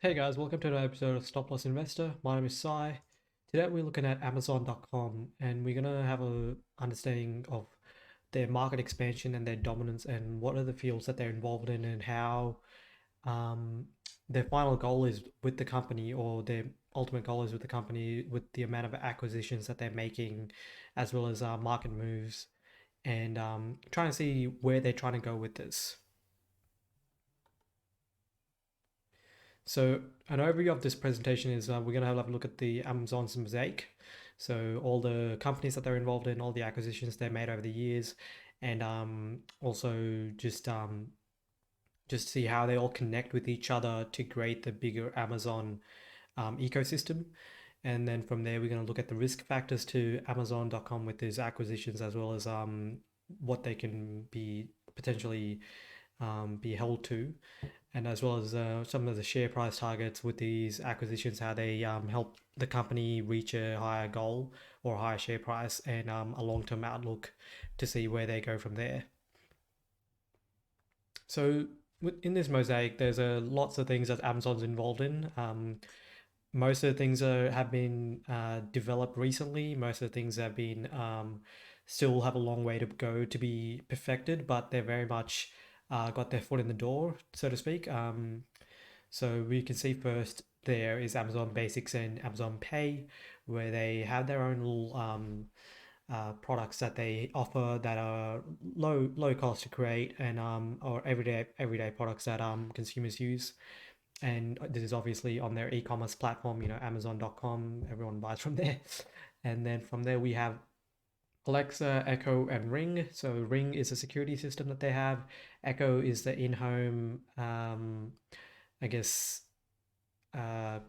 Hey guys, welcome to another episode of Stop Loss Investor. My name is Sai. Today we're looking at Amazon.com and we're gonna have a understanding of their market expansion and their dominance and what are the fields that they're involved in and how um, their final goal is with the company or their ultimate goal is with the company with the amount of acquisitions that they're making as well as market moves and trying to see where they're trying to go with this. So an overview of this presentation is we're going to have a look at the Amazon's mosaic. So all the companies that they're involved in, all the acquisitions they made over the years, and also just see how they all connect with each other to create the bigger Amazon ecosystem. And then from there, we're going to look at the risk factors to Amazon.com with these acquisitions, as well as what they can be potentially be held to, and as well as some of the share price targets with these acquisitions, how they help the company reach a higher goal or a higher share price, and a long-term outlook to see where they go from there. So in this mosaic, there's lots of things that Amazon's involved in. Most of the things have been developed recently. Most of the things have been still have a long way to go to be perfected, but they're very much got their foot in the door, so to speak. So we can see first there is Amazon Basics and Amazon Pay, where they have their own little products that they offer that are low cost to create and or everyday products that consumers use. And this is obviously on their e-commerce platform, Amazon.com. Everyone buys from there. And then from there we have Alexa, Echo, and Ring. So Ring is a security system that they have. Echo is the in-home, I guess, uh,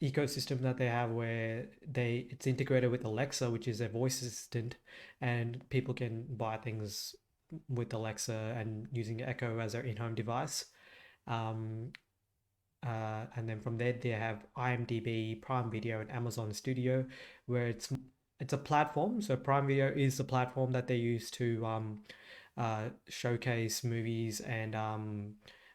ecosystem that they have where it's integrated with Alexa, which is a voice assistant, and people can buy things with Alexa and using Echo as their in-home device. Um, and then from there they have IMDb, Prime Video, and Amazon Studio, where it's a platform. So Prime Video is the platform that they use to showcase movies and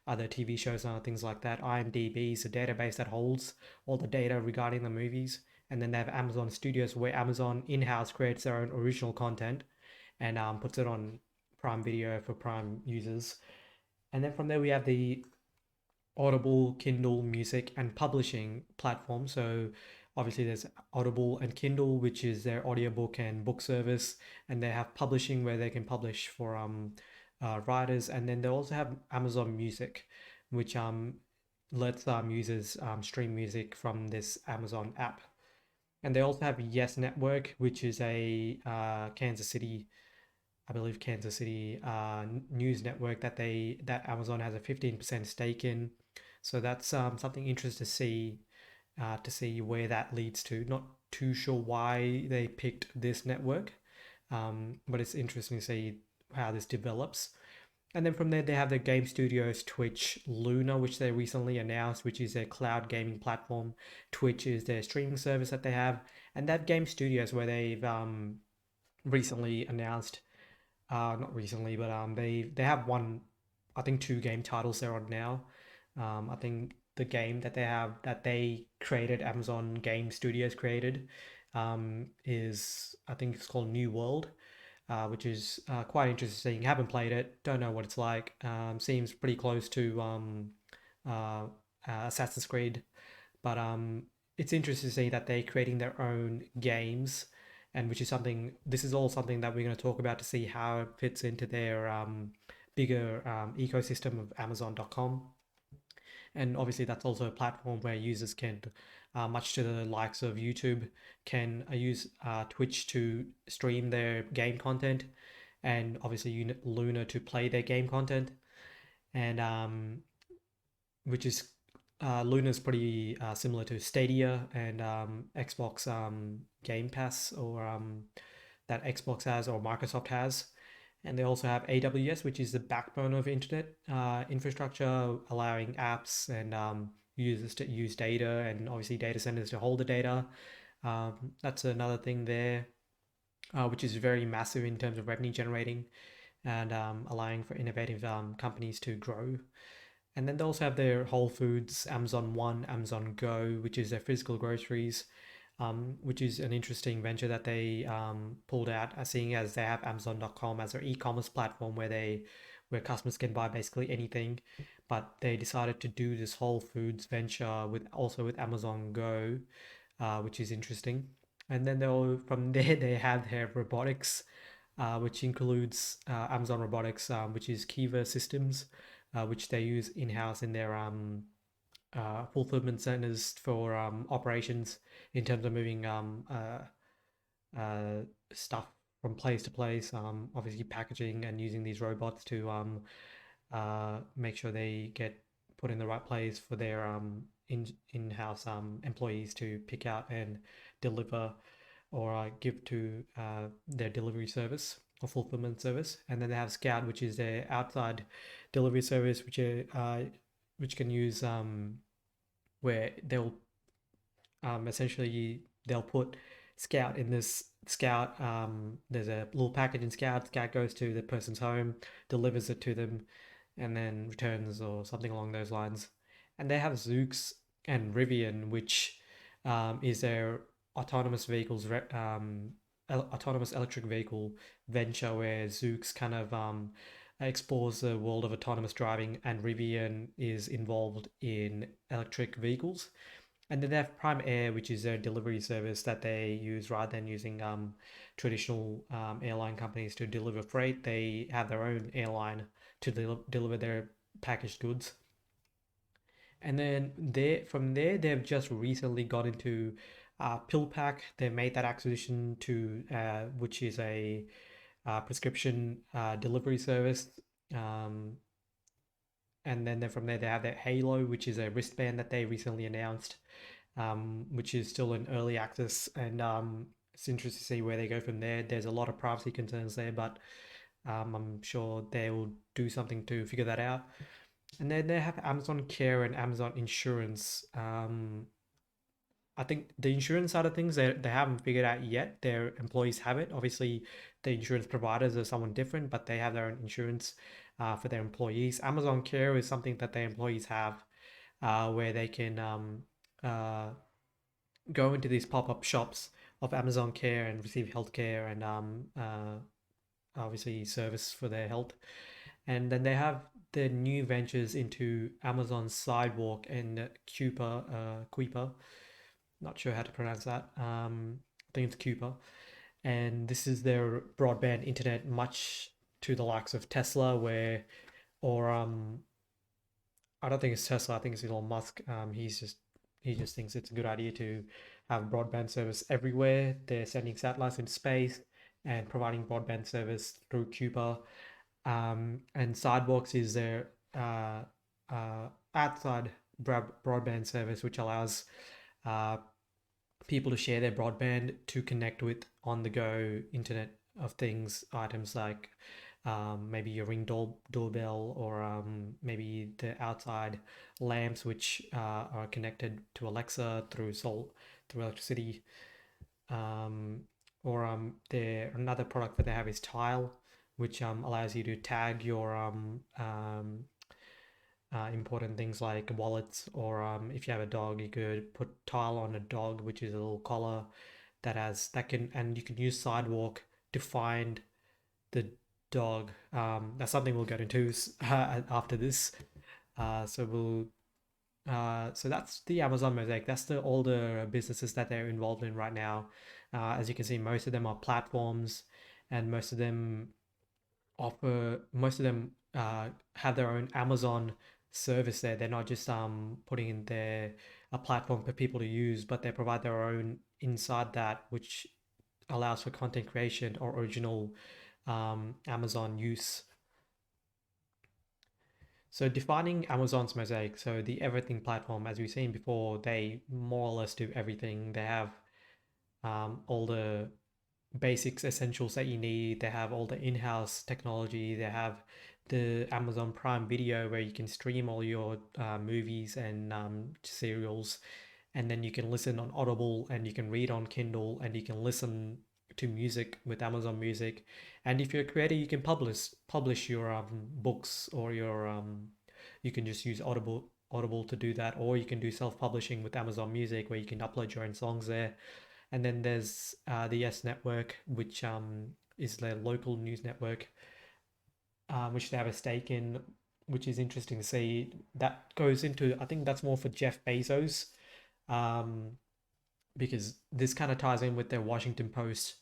other TV shows and other things like that. IMDb is a database that holds all the data regarding the movies. And then they have Amazon Studios, where Amazon in-house creates their own original content and puts it on Prime Video for Prime users. And then from there we have the Audible, Kindle, music, and publishing platform. So obviously there's Audible and Kindle, which is their audiobook and book service, and they have publishing where they can publish for writers, and then they also have Amazon Music, which lets users stream music from this Amazon app. And they also have Yes Network, which is a Kansas City, I believe Kansas City news network that Amazon has a 15% stake in. So that's something interesting to see where that leads to. Not too sure why they picked this network, but it's interesting to see how this develops. And then from there, they have the game studios Twitch Luna, which they recently announced, which is their cloud gaming platform. Twitch is their streaming service that they have, and that game studios where they've recently announced, not recently, but they have one, I think two game titles they're on now. I think the game that they created, Amazon Game Studios created, is, I think it's called New World, which is quite interesting. Haven't played it, don't know what it's like. Seems pretty close to uh, Assassin's Creed, but it's interesting to see that they're creating their own games, and which is something. This is all something that we're going to talk about to see how it fits into their bigger ecosystem of Amazon.com. And obviously that's also a platform where users can, much to the likes of YouTube, can use Twitch to stream their game content, and obviously Luna to play their game content, and which is Luna's pretty similar to Stadia and Xbox Game Pass, or that Xbox has or Microsoft has. And they also have AWS, which is the backbone of internet infrastructure, allowing apps and users to use data, and obviously data centers to hold the data. That's another thing there, which is very massive in terms of revenue generating and allowing for innovative companies to grow. And then they also have their Whole Foods, Amazon One, Amazon Go, which is their physical groceries, which is an interesting venture that they pulled out, seeing as they have Amazon.com as their e-commerce platform where customers can buy basically anything, but they decided to do this Whole Foods venture with Amazon Go, which is interesting. And then from there they have their robotics, which includes Amazon Robotics, which is Kiva Systems, which they use in house in their fulfillment centers for operations in terms of moving stuff from place to place. Obviously, packaging and using these robots to make sure they get put in the right place for their in-house employees to pick out and deliver or give to their delivery service or fulfillment service. And then they have Scout, which is their outside delivery service, which can use where they'll essentially they'll put Scout in this Scout. There's a little package in Scout. Scout goes to the person's home, delivers it to them, and then returns or something along those lines. And they have Zoox and Rivian, which is their autonomous vehicles, autonomous electric vehicle venture, where Zoox kind of explores the world of autonomous driving, and Rivian is involved in electric vehicles. And then they have Prime Air, which is their delivery service that they use rather than using traditional airline companies to deliver freight. They have their own airline to deliver their packaged goods. And then from there, they've just recently got into PillPack. They made that acquisition to which is a prescription delivery service. Um, and then from there, they have that Halo, which is a wristband that they recently announced, which is still in early access. And it's interesting to see where they go from there. There's a lot of privacy concerns there, but I'm sure they will do something to figure that out. And then they have Amazon Care and Amazon Insurance. I think the insurance side of things they haven't figured out yet. Their employees have it. Obviously, the insurance providers are someone different, but they have their own insurance for their employees. Amazon Care is something that their employees have, where they can uh, go into these pop-up shops of Amazon Care and receive healthcare and obviously service for their health. And then they have their new ventures into Amazon Sidewalk and Kuiper. Not sure how to pronounce that. I think it's Kuiper. And this is their broadband internet, much to the likes of Tesla, or I don't think it's Tesla. I think it's Elon Musk. He just thinks it's a good idea to have broadband service everywhere. They're sending satellites into space and providing broadband service through Cuba. And Sidewalks is their outside broadband service, which allows uh, people to share their broadband to connect with on-the-go Internet of Things items like maybe your doorbell or maybe the outside lamps which are connected to Alexa through electricity. Um, or another product that they have is Tile, which allows you to tag your important things like wallets, or if you have a dog, you could put Tile on a dog, which is a little collar and you can use Sidewalk to find the dog. That's something we'll get into after this. So we'll so that's the Amazon mosaic. That's all the businesses that they're involved in right now. As you can see, most of them are platforms, and most of them have their own Amazon service there. They're not just putting in a platform for people to use, but they provide their own inside that, which allows for content creation or original Amazon use. So defining Amazon's mosaic, so the everything platform, as we've seen before, they more or less do everything. They have all the basics, essentials that you need. They have all the in-house technology. They have the Amazon Prime Video where you can stream all your movies and serials, and then you can listen on Audible, and you can read on Kindle, and you can listen to music with Amazon Music. And if you're a creator, you can publish your books or you can just use Audible to do that, or you can do self-publishing with Amazon Music, where you can upload your own songs there. And then there's the Yes Network, which is their local news network, which they have a stake in, which is interesting to see. That goes into, I think that's more for Jeff Bezos, um, because this kind of ties in with their Washington Post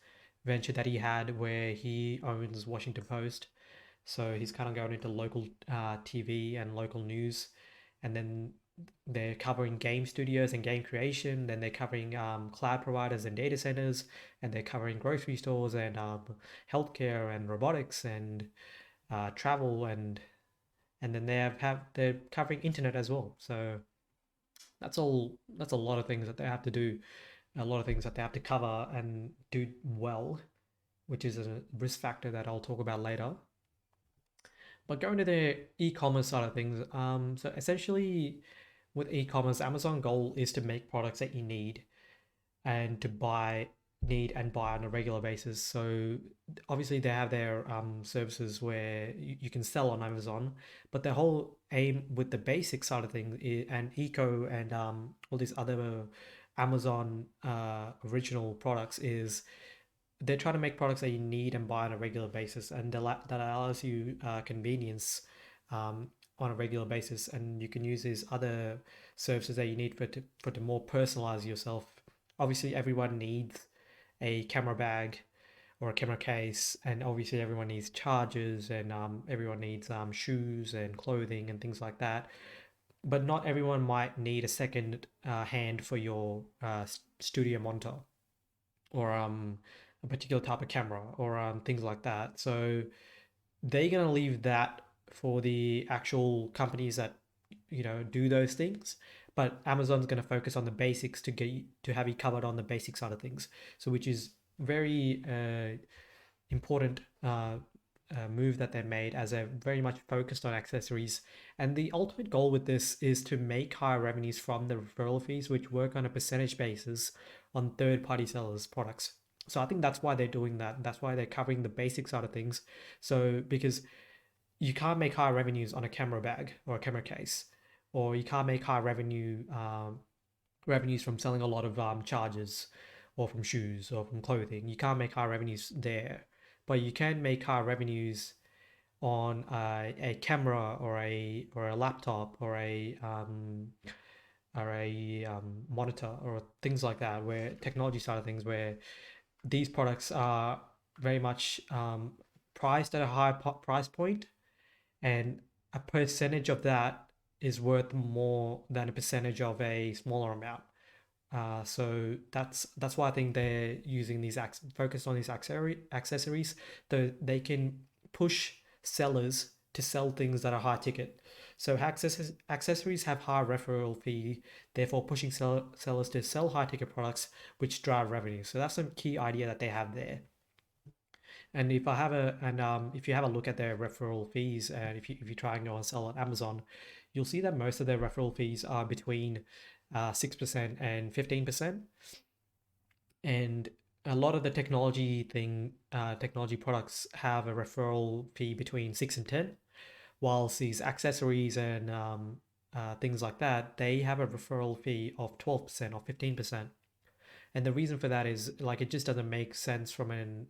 venture that he had, where he owns Washington Post. So he's kind of going into local TV and local news, and then they're covering game studios and game creation. Then they're covering cloud providers and data centers, and they're covering grocery stores and healthcare and robotics and travel, and then they're covering internet as well. So that's all. That's a lot of things that they have to do, a lot of things that they have to cover and do well, which is a risk factor that I'll talk about later. But going to the e-commerce side of things, so essentially with e-commerce, Amazon goal is to make products that you and to need and buy on a regular basis. So obviously they have their services where you can sell on Amazon, but the whole aim with the basic side of things and eco and all these other Amazon original products is they're trying to make products that you need and buy on a regular basis, and that allows you convenience on a regular basis, and you can use these other services that you need for to more personalize yourself. Obviously, everyone needs a camera bag or a camera case, and obviously everyone needs chargers, and everyone needs shoes and clothing and things like that. But not everyone might need a second hand for your studio monitor, or a particular type of camera, or things like that. So they're going to leave that for the actual companies that do those things, but Amazon's going to focus on the basics to get to have you covered on the basic side of things. So which is very important move that they made, as they're very much focused on accessories. And the ultimate goal with this is to make higher revenues from the referral fees, which work on a percentage basis on third-party sellers' products. So I think that's why they're doing that. That's why they're covering the basic side of things. So because you can't make higher revenues on a camera bag or a camera case, or you can't make high revenues from selling a lot of chargers, or from shoes, or from clothing. You can't make high revenues there, but you can make high revenues on a camera, or a laptop, or a monitor, or things like that, where technology side of things, where these products are very much priced at a high price point, and a percentage of that is worth more than a percentage of a smaller amount. So that's why I think they're using these focused on these accessories, so they can push sellers to sell things that are high ticket. So accessories have high referral fee, therefore pushing sellers to sell high ticket products, which drive revenue. So that's a key idea that they have there. And if you have a look at their referral fees, and if you try and go and sell on Amazon, you'll see that most of their referral fees are between 6% and 15%. And a lot of the technology products have a referral fee between 6 and 10, whilst these accessories and things like that, they have a referral fee of 12% or 15%. And the reason for that is, like, it just doesn't make sense from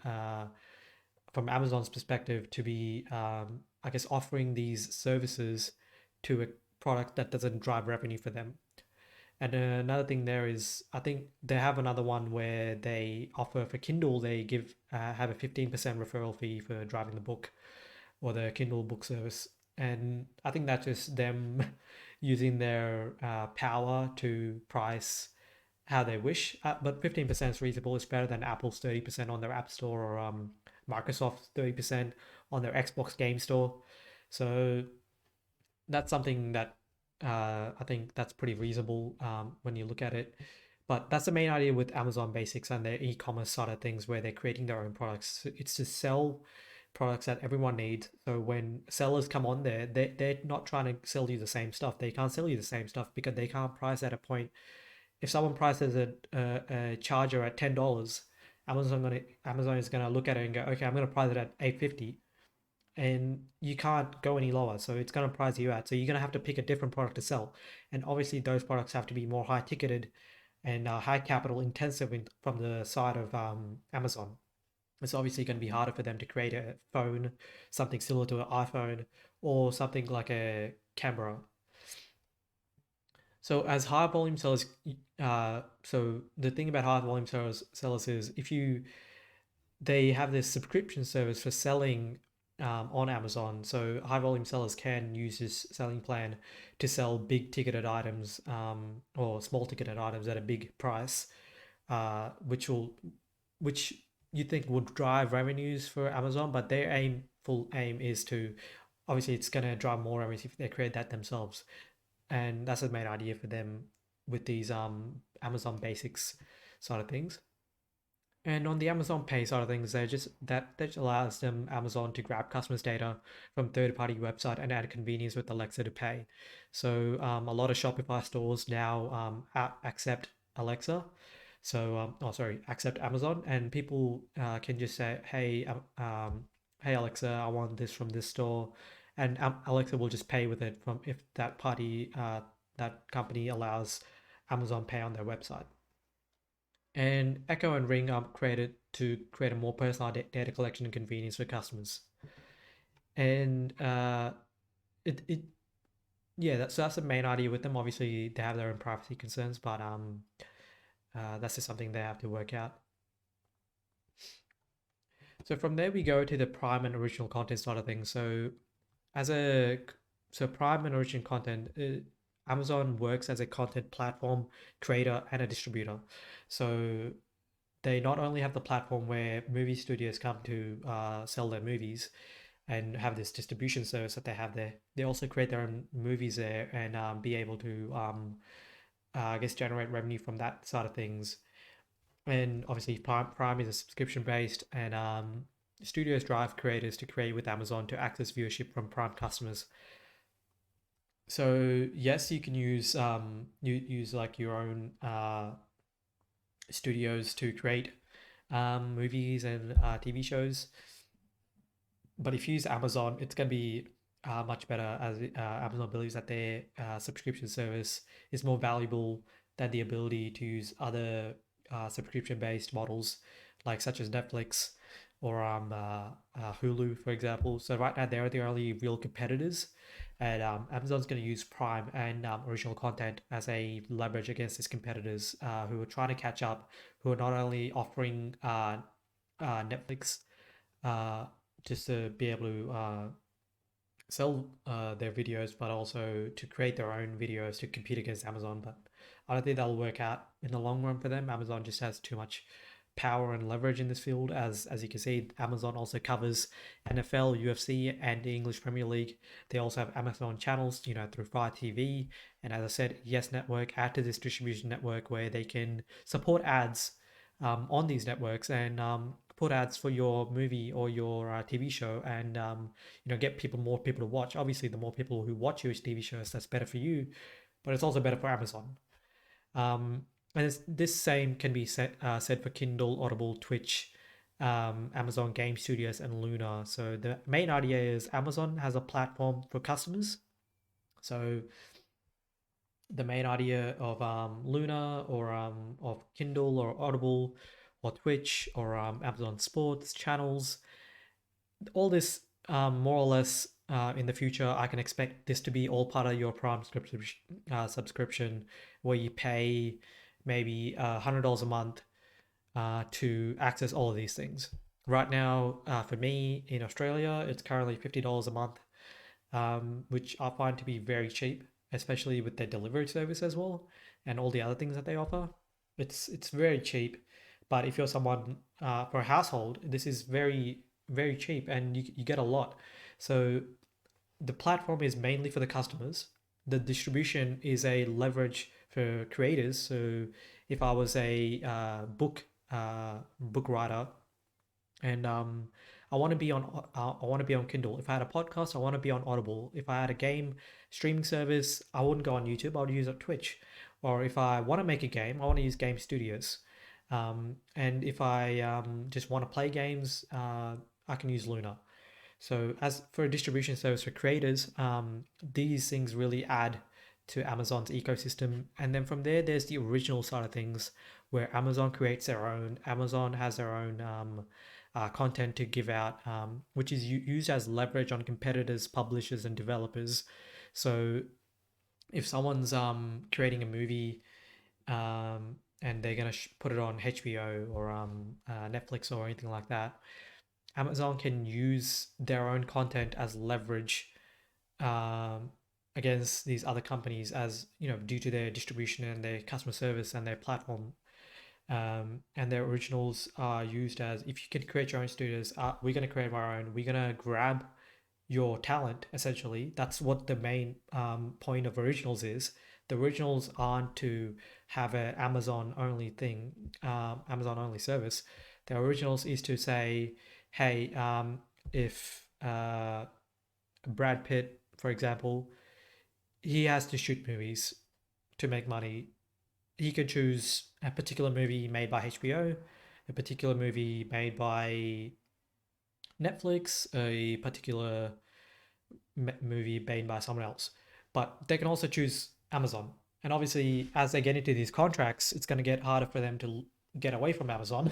Amazon's perspective to be, I guess, offering these services to a product that doesn't drive revenue for them. And another thing there is, I think they have another one where they offer for Kindle, they have a 15% referral fee for driving the book, or the Kindle book service. And I think that's just them using their power to price how they wish. But 15% is reasonable. It's better than Apple's 30% on their App Store, or Microsoft's 30% on their Xbox Game Store. So that's something that I think that's pretty reasonable when you look at it. But that's the main idea with Amazon Basics and their e-commerce side of things, where they're creating their own products. It's to sell products that everyone needs. So when sellers come on there, they're not trying to sell you the same stuff. They can't sell you the same stuff because they can't price at a point. If someone prices a charger at $10, Amazon is gonna look at it and go, okay, I'm gonna price it at $8.50. and you can't go any lower. So it's going to price you out. So you're going to have to pick a different product to sell. And obviously, those products have to be more high ticketed and high capital intensive from the side of Amazon. It's obviously going to be harder for them to create a phone, something similar to an iPhone, or something like a camera. So as high volume sellers, so the thing about high volume sellers is if you they have this subscription service for selling on Amazon. So high volume sellers can use this selling plan to sell big ticketed items or small ticketed items at a big price, which you think would drive revenues for Amazon, but their full aim is to obviously it's going to drive more revenues if they create that themselves, and that's the main idea for them with these Amazon Basics side of things. And on the Amazon Pay side of things, they just that allows them Amazon to grab customers' data from third-party website and add convenience with Alexa to pay. So a lot of Shopify stores now accept Alexa. So accept Amazon, and people can just say, hey Alexa, I want this from this store, and Alexa will just pay with it from if that company allows Amazon Pay on their website. And Echo and Ring are created to create a more personalized data collection and convenience for customers. And it yeah, that's the main idea with them. Obviously, they have their own privacy concerns, but that's just something they have to work out. So from there, we go to the prime and original content side of things. As a prime and original content, Amazon works as a content platform, creator, and a distributor. So they not only have the platform where movie studios come to sell their movies and have this distribution service that they have there, they also create their own movies there and be able to, I guess, generate revenue from that side of things. And obviously, Prime is a subscription based, and studios drive creators to create with Amazon to access viewership from Prime customers. So yes, you can use use like your own studios to create movies and TV shows. But if you use Amazon, it's going to be much better as Amazon believes that their subscription service is more valuable than the ability to use other subscription-based models, like such as Netflix or Hulu, for example. So right now, they're the only real competitors, and Amazon's going to use Prime and original content as a leverage against its competitors who are trying to catch up, who are not only offering Netflix uh, just to be able to sell their videos, but also to create their own videos to compete against Amazon. But I don't think that'll work out in the long run for them. Amazon just has too much power and leverage in this field. As you can see, Amazon also covers NFL, UFC, and the English Premier League. They also have Amazon channels, through Fire TV, and as I said, Yes Network add to this distribution network where they can support ads on these networks and put ads for your movie or your TV show, and get more people to watch. Obviously, the more people who watch your TV shows, that's better for you, but it's also better for Amazon. And this same can be said for Kindle, Audible, Twitch, Amazon Game Studios, and Luna. So the main idea is Amazon has a platform for customers. So the main idea of Luna or of Kindle or Audible or Twitch or Amazon Sports channels, all this more or less in the future, I can expect this to be all part of your Prime subscription, where you pay maybe $100 a month to access all of these things. Right now, for me in Australia, it's currently $50 a month, which I find to be very cheap, especially with their delivery service as well and all the other things that they offer. It's very cheap, but if you're someone for a household, this is very cheap and you get a lot. So the platform is mainly for the customers. The distribution is a leverage for creators. So if I was a book writer and I want to be on Kindle. If I had a podcast, I want to be on Audible. If I had a game streaming service, I wouldn't go on YouTube. I would use it Twitch. Or if I want to make a game, I want to use Game Studios. And if I just want to play games, I can use Luna. So as for a distribution service for creators, these things really add to Amazon's ecosystem. And then from there, there's the original side of things where Amazon creates their own. Amazon has their own content to give out, which is used as leverage on competitors, publishers, and developers. So if someone's creating a movie and they're gonna put it on HBO or Netflix or anything like that, Amazon can use their own content as leverage um, against these other companies, as you know, due to their distribution and their customer service and their platform. And their originals are used as, if you can create your own studios, we're going to create our own. We're going to grab your talent, essentially. That's what the main point of originals is. The originals aren't to have an Amazon only thing, Amazon only service. The originals is to say, hey, if Brad Pitt, for example, he has to shoot movies to make money. He could choose a particular movie made by HBO, a particular movie made by Netflix, a particular movie made by someone else. But they can also choose Amazon. And obviously, as they get into these contracts, it's going to get harder for them to get away from Amazon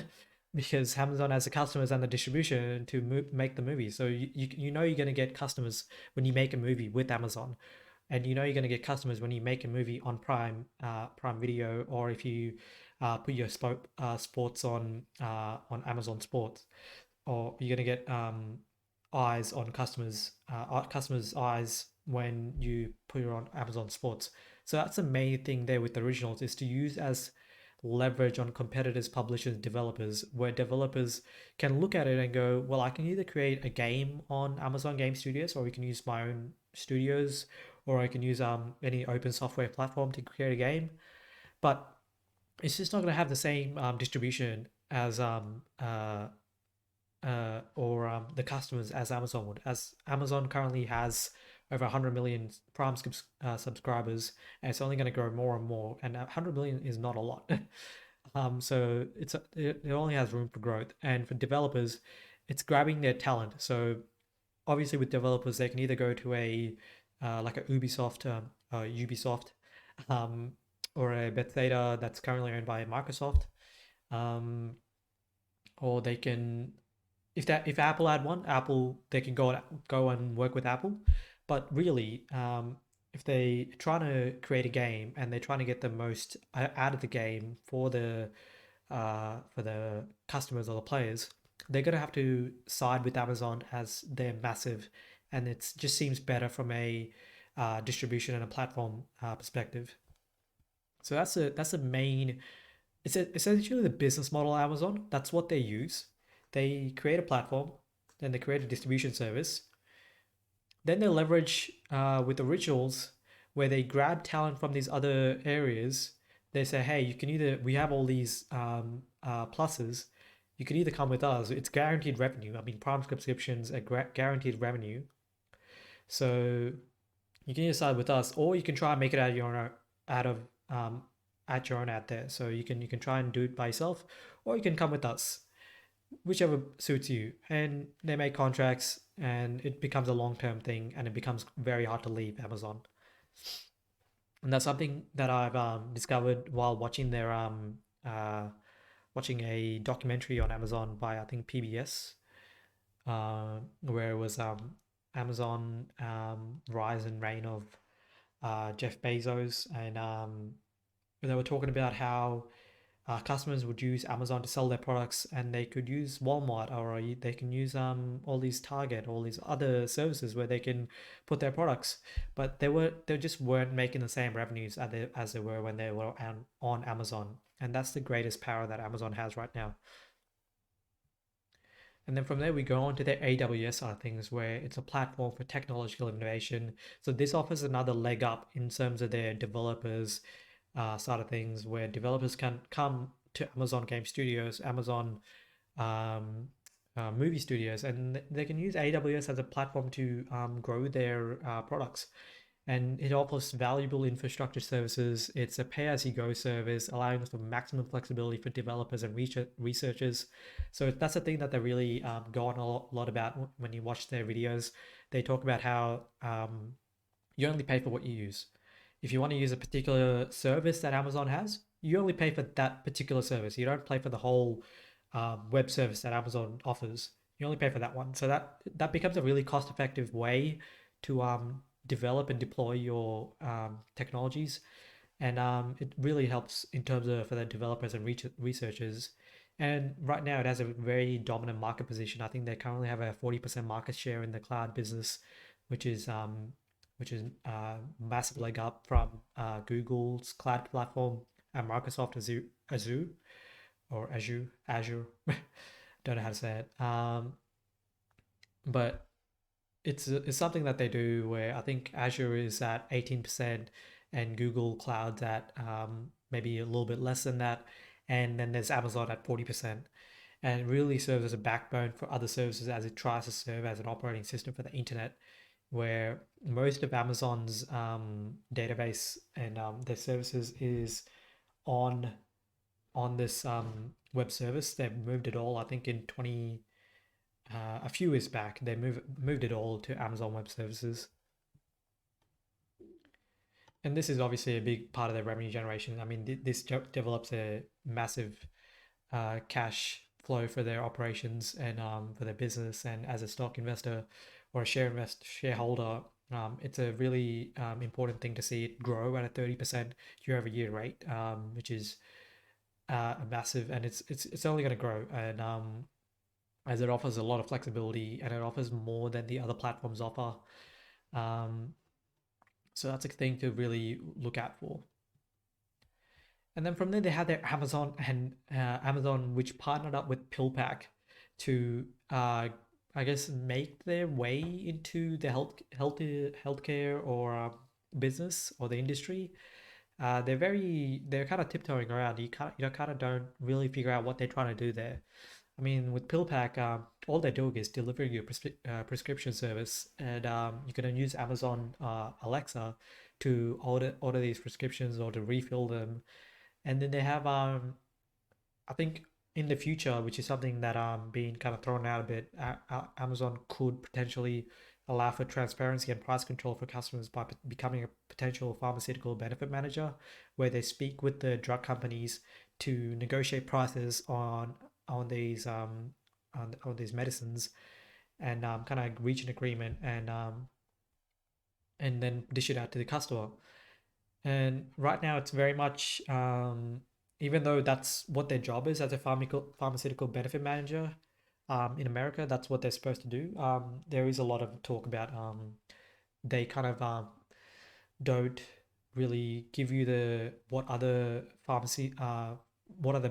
because Amazon has the customers and the distribution to make the movie. So you know you're going to get customers when you make a movie with Amazon, and you know you're going to get customers when you make a movie on Prime Video, or if you put your sports on Amazon Sports, or you're going to get eyes on customers' eyes when you put it on Amazon Sports. So that's the main thing there with the originals, is to use as leverage on competitors, publishers, developers, where developers can look at it and go, well, I can either create a game on Amazon Game Studios, or we can use my own studios, or I can use any open software platform to create a game. But it's just not going to have the same distribution as or the customers as Amazon would. As Amazon currently has over 100 million Prime subscribers, and it's only going to grow more and more. And 100 million is not a lot. So it only has room for growth. And for developers, it's grabbing their talent. So obviously, with developers, they can either go to a like a Ubisoft, um, or a Bethesda that's currently owned by Microsoft, um, or they can, if Apple had one, Apple, they can go and work with Apple. But really, if they trying to create a game and they're trying to get the most out of the game for the customers or the players, they're gonna have to side with Amazon as they're massive, and it just seems better from a distribution and a platform perspective. So that's a main. It's essentially the business model of Amazon. That's what they use. They create a platform, then they create a distribution service, then they leverage with originals, where they grab talent from these other areas. They say, hey, you can either, we have all these pluses. You can either come with us. It's guaranteed revenue. I mean, Prime subscriptions are guaranteed revenue. So you can either side with us, or you can try and make it out of your own, out of at your own out there. So you can try and do it by yourself, or you can come with us, whichever suits you. And they make contracts, and it becomes a long term thing, and it becomes very hard to leave Amazon. And that's something that I've discovered while watching watching a documentary on Amazon by, I think, PBS, where it was Amazon rise and reign of Jeff Bezos, and they were talking about how customers would use Amazon to sell their products, and they could use Walmart, or they can use all these Target, all these other services where they can put their products, but they just weren't making the same revenues as they were when they were on Amazon, and that's the greatest power that Amazon has right now. And then from there, we go on to the AWS side of things, where it's a platform for technological innovation. So this offers another leg up in terms of their developers side of things, where developers can come to Amazon Game Studios, Amazon movie studios, and they can use AWS as a platform to grow their products. and it offers valuable infrastructure services. It's a pay-as-you-go service, allowing for maximum flexibility for developers and researchers. So that's the thing that they really go on a lot about when you watch their videos. They talk about how you only pay for what you use. If you want to use a particular service that Amazon has, you only pay for that particular service. You don't pay for the whole web service that Amazon offers. You only pay for that one. So that becomes a really cost-effective way to develop and deploy your technologies, and it really helps in terms of for the developers and researchers. And right now, it has a very dominant market position. I think they currently have a 40% market share in the cloud business, which is massive leg up from Google's cloud platform and Microsoft Azure or Azure. Don't know how to say it. But it's something that they do where I think Azure is at 18% and Google Cloud's at maybe a little bit less than that. And then there's Amazon at 40%. And it really serves as a backbone for other services as it tries to serve as an operating system for the internet, where most of Amazon's database and their services is on this web service. They've moved it all, I think, in 20 a few years back. They moved it all to Amazon Web Services, and this is obviously a big part of their revenue generation. I mean, this develops a massive cash flow for their operations and for their business. And as a stock investor or a shareholder, it's a really important thing to see it grow at a 30% year-over-year rate, which is massive, and it's only going to grow. And as it offers a lot of flexibility and it offers more than the other platforms offer. Um, so that's a thing to really look out for. And then from there, they had their Amazon and Amazon, which partnered up with PillPack to, I guess, make their way into the healthcare or business or the industry. They're kind of tiptoeing around. You kind of don't really figure out what they're trying to do there. I mean, with PillPack, all they're doing is delivering you a prescription service, and you can use Amazon Alexa to order these prescriptions or to refill them. And then they have, I think, in the future, which is something that being kind of thrown out a bit, Amazon could potentially allow for transparency and price control for customers by becoming a potential pharmaceutical benefit manager, where they speak with the drug companies to negotiate prices on these on these medicines, and kind of reach an agreement, and then dish it out to the customer. And right now, it's very much even though that's what their job is as a pharmaceutical benefit manager in America, that's what they're supposed to do. There is a lot of talk about they kind of don't really give you the what other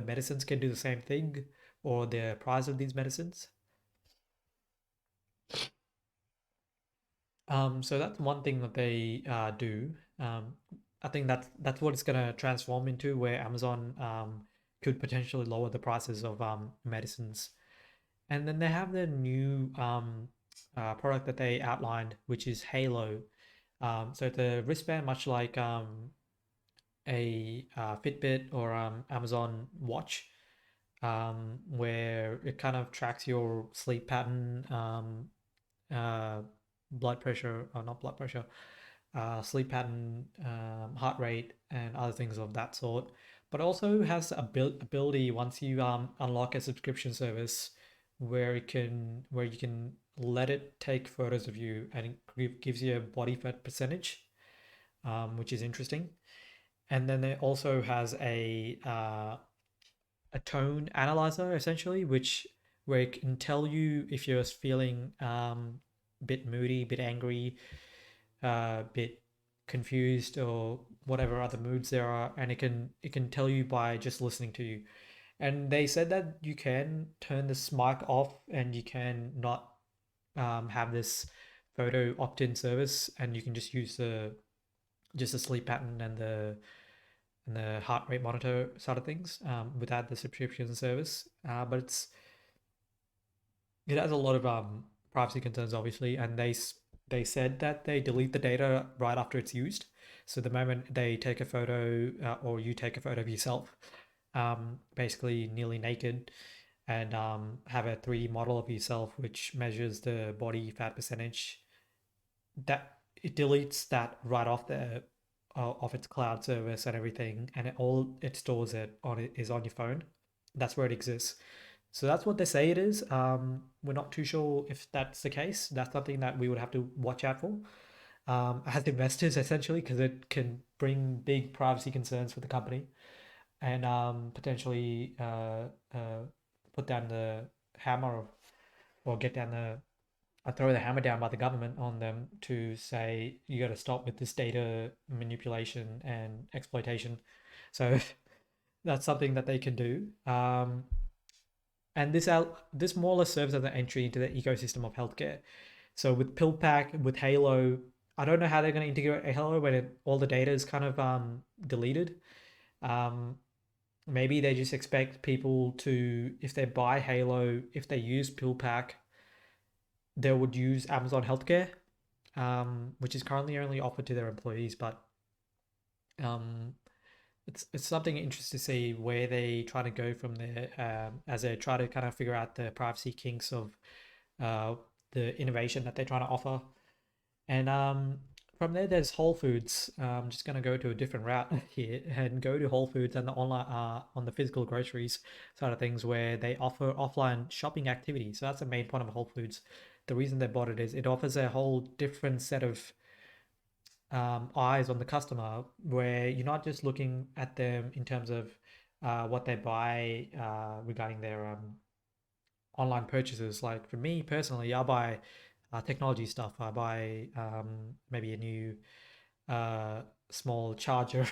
medicines can do the same thing or the price of these medicines. So that's one thing that they do. I think that's what it's gonna transform into, where Amazon could potentially lower the prices of medicines. And then they have the new product that they outlined, which is Halo. So it's a wristband, much like a Fitbit or Amazon Watch, where it kind of tracks your sleep pattern, uh, blood pressure, or not blood pressure, sleep pattern, heart rate, and other things of that sort. But also has a ability, once you unlock a subscription service, where you can let it take photos of you, and it gives you a body fat percentage, which is interesting. And then it also has a tone analyzer, essentially, which where it can tell you if you're feeling a bit moody, a bit angry, a bit confused, or whatever other moods there are, and it can tell you by just listening to you. And they said that you can turn this mic off, and you can not have this photo opt-in service, and you can just use the sleep pattern and the heart rate monitor side of things without the subscription service. But it has a lot of privacy concerns, obviously, and they said that they delete the data right after it's used. So the moment they take a photo or you take a photo of yourself, basically nearly naked, and have a 3D model of yourself which measures the body fat percentage, that it deletes that right off the off its cloud service and everything, and it stores it on it is on your phone. That's where it exists. So that's what they say it is. We're not too sure if that's the case. That's something that we would have to watch out for as investors, essentially, because it can bring big privacy concerns for the company and potentially put down the hammer or get down the throw the hammer down by the government on them to say you got to stop with this data manipulation and exploitation. So that's something that they can do. And this more or less serves as an entry into the ecosystem of healthcare. So with PillPack, with Halo, I don't know how they're going to integrate Halo when all the data is kind of deleted. Um, Maybe they just expect people to, if they buy Halo, if they use PillPack, they would use Amazon Healthcare, which is currently only offered to their employees. But um, it's something interesting to see where they try to go from there as they try to kind of figure out the privacy kinks of uh, the innovation that they're trying to offer. And from there, there's Whole Foods. I'm just going to go to a different route here and go to Whole Foods and the online on the physical groceries side of things where they offer offline shopping activities. So that's the main point of Whole Foods. The reason they bought it is it offers a whole different set of eyes on the customer where you're not just looking at them in terms of what they buy regarding their online purchases. Like for me personally, I buy technology stuff. I buy maybe a new uh, small charger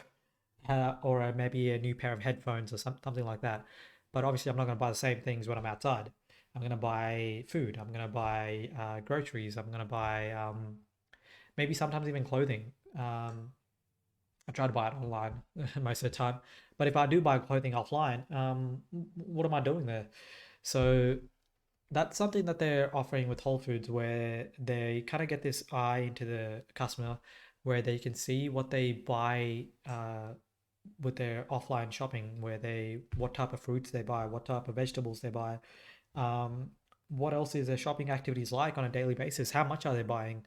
or maybe a new pair of headphones or something like that. But obviously, I'm not going to buy the same things when I'm outside. I'm going to buy food. I'm going to buy groceries. I'm going to buy maybe sometimes even clothing. I try to buy it online most of the time. But if I do buy clothing offline, what am I doing there? So that's something that they're offering with Whole Foods where they kind of get this eye into the customer where they can see what they buy with their offline shopping, where they what type of fruits they buy, what type of vegetables they buy, um, what else is their shopping activities like on a daily basis, how much are they buying,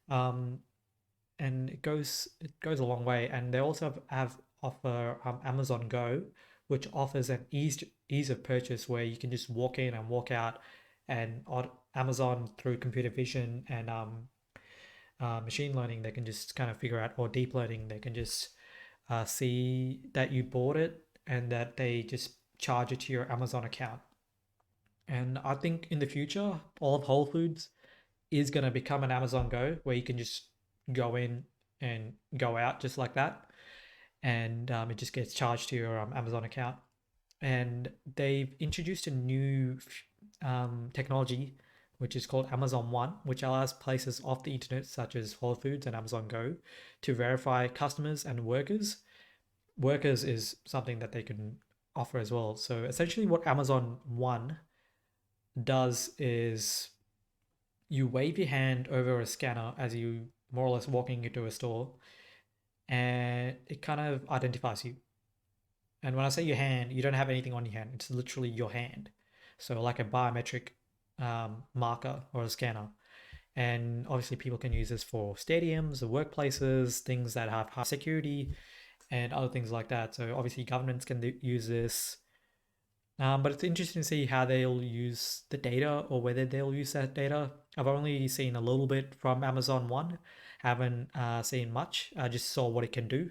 um, and it goes a long way. And they also have offer Amazon Go, which offers an ease of purchase where you can just walk in and walk out, and on Amazon through computer vision and machine learning, they can just kind of figure out, or deep learning, they can just see that you bought it and that they just charge it to your Amazon account. And I think in the future, all of Whole Foods is going to become an Amazon Go where you can just go in and go out just like that. And it just gets charged to your Amazon account. And they've introduced a new technology, which is called Amazon One, which allows places off the internet, such as Whole Foods and Amazon Go, to verify customers and workers. Workers is something that they can offer as well. So essentially, what Amazon One does is you wave your hand over a scanner as you more or less walking into a store, and it kind of identifies you. And when I say your hand, you don't have anything on your hand. It's literally your hand. So like a biometric marker or a scanner. And obviously people can use this for stadiums, or workplaces, things that have high security and other things like that. So obviously governments can use this. But it's interesting to see how they'll use the data or whether they'll use that data. I've only seen a little bit from Amazon One, haven't seen much. I just saw what it can do,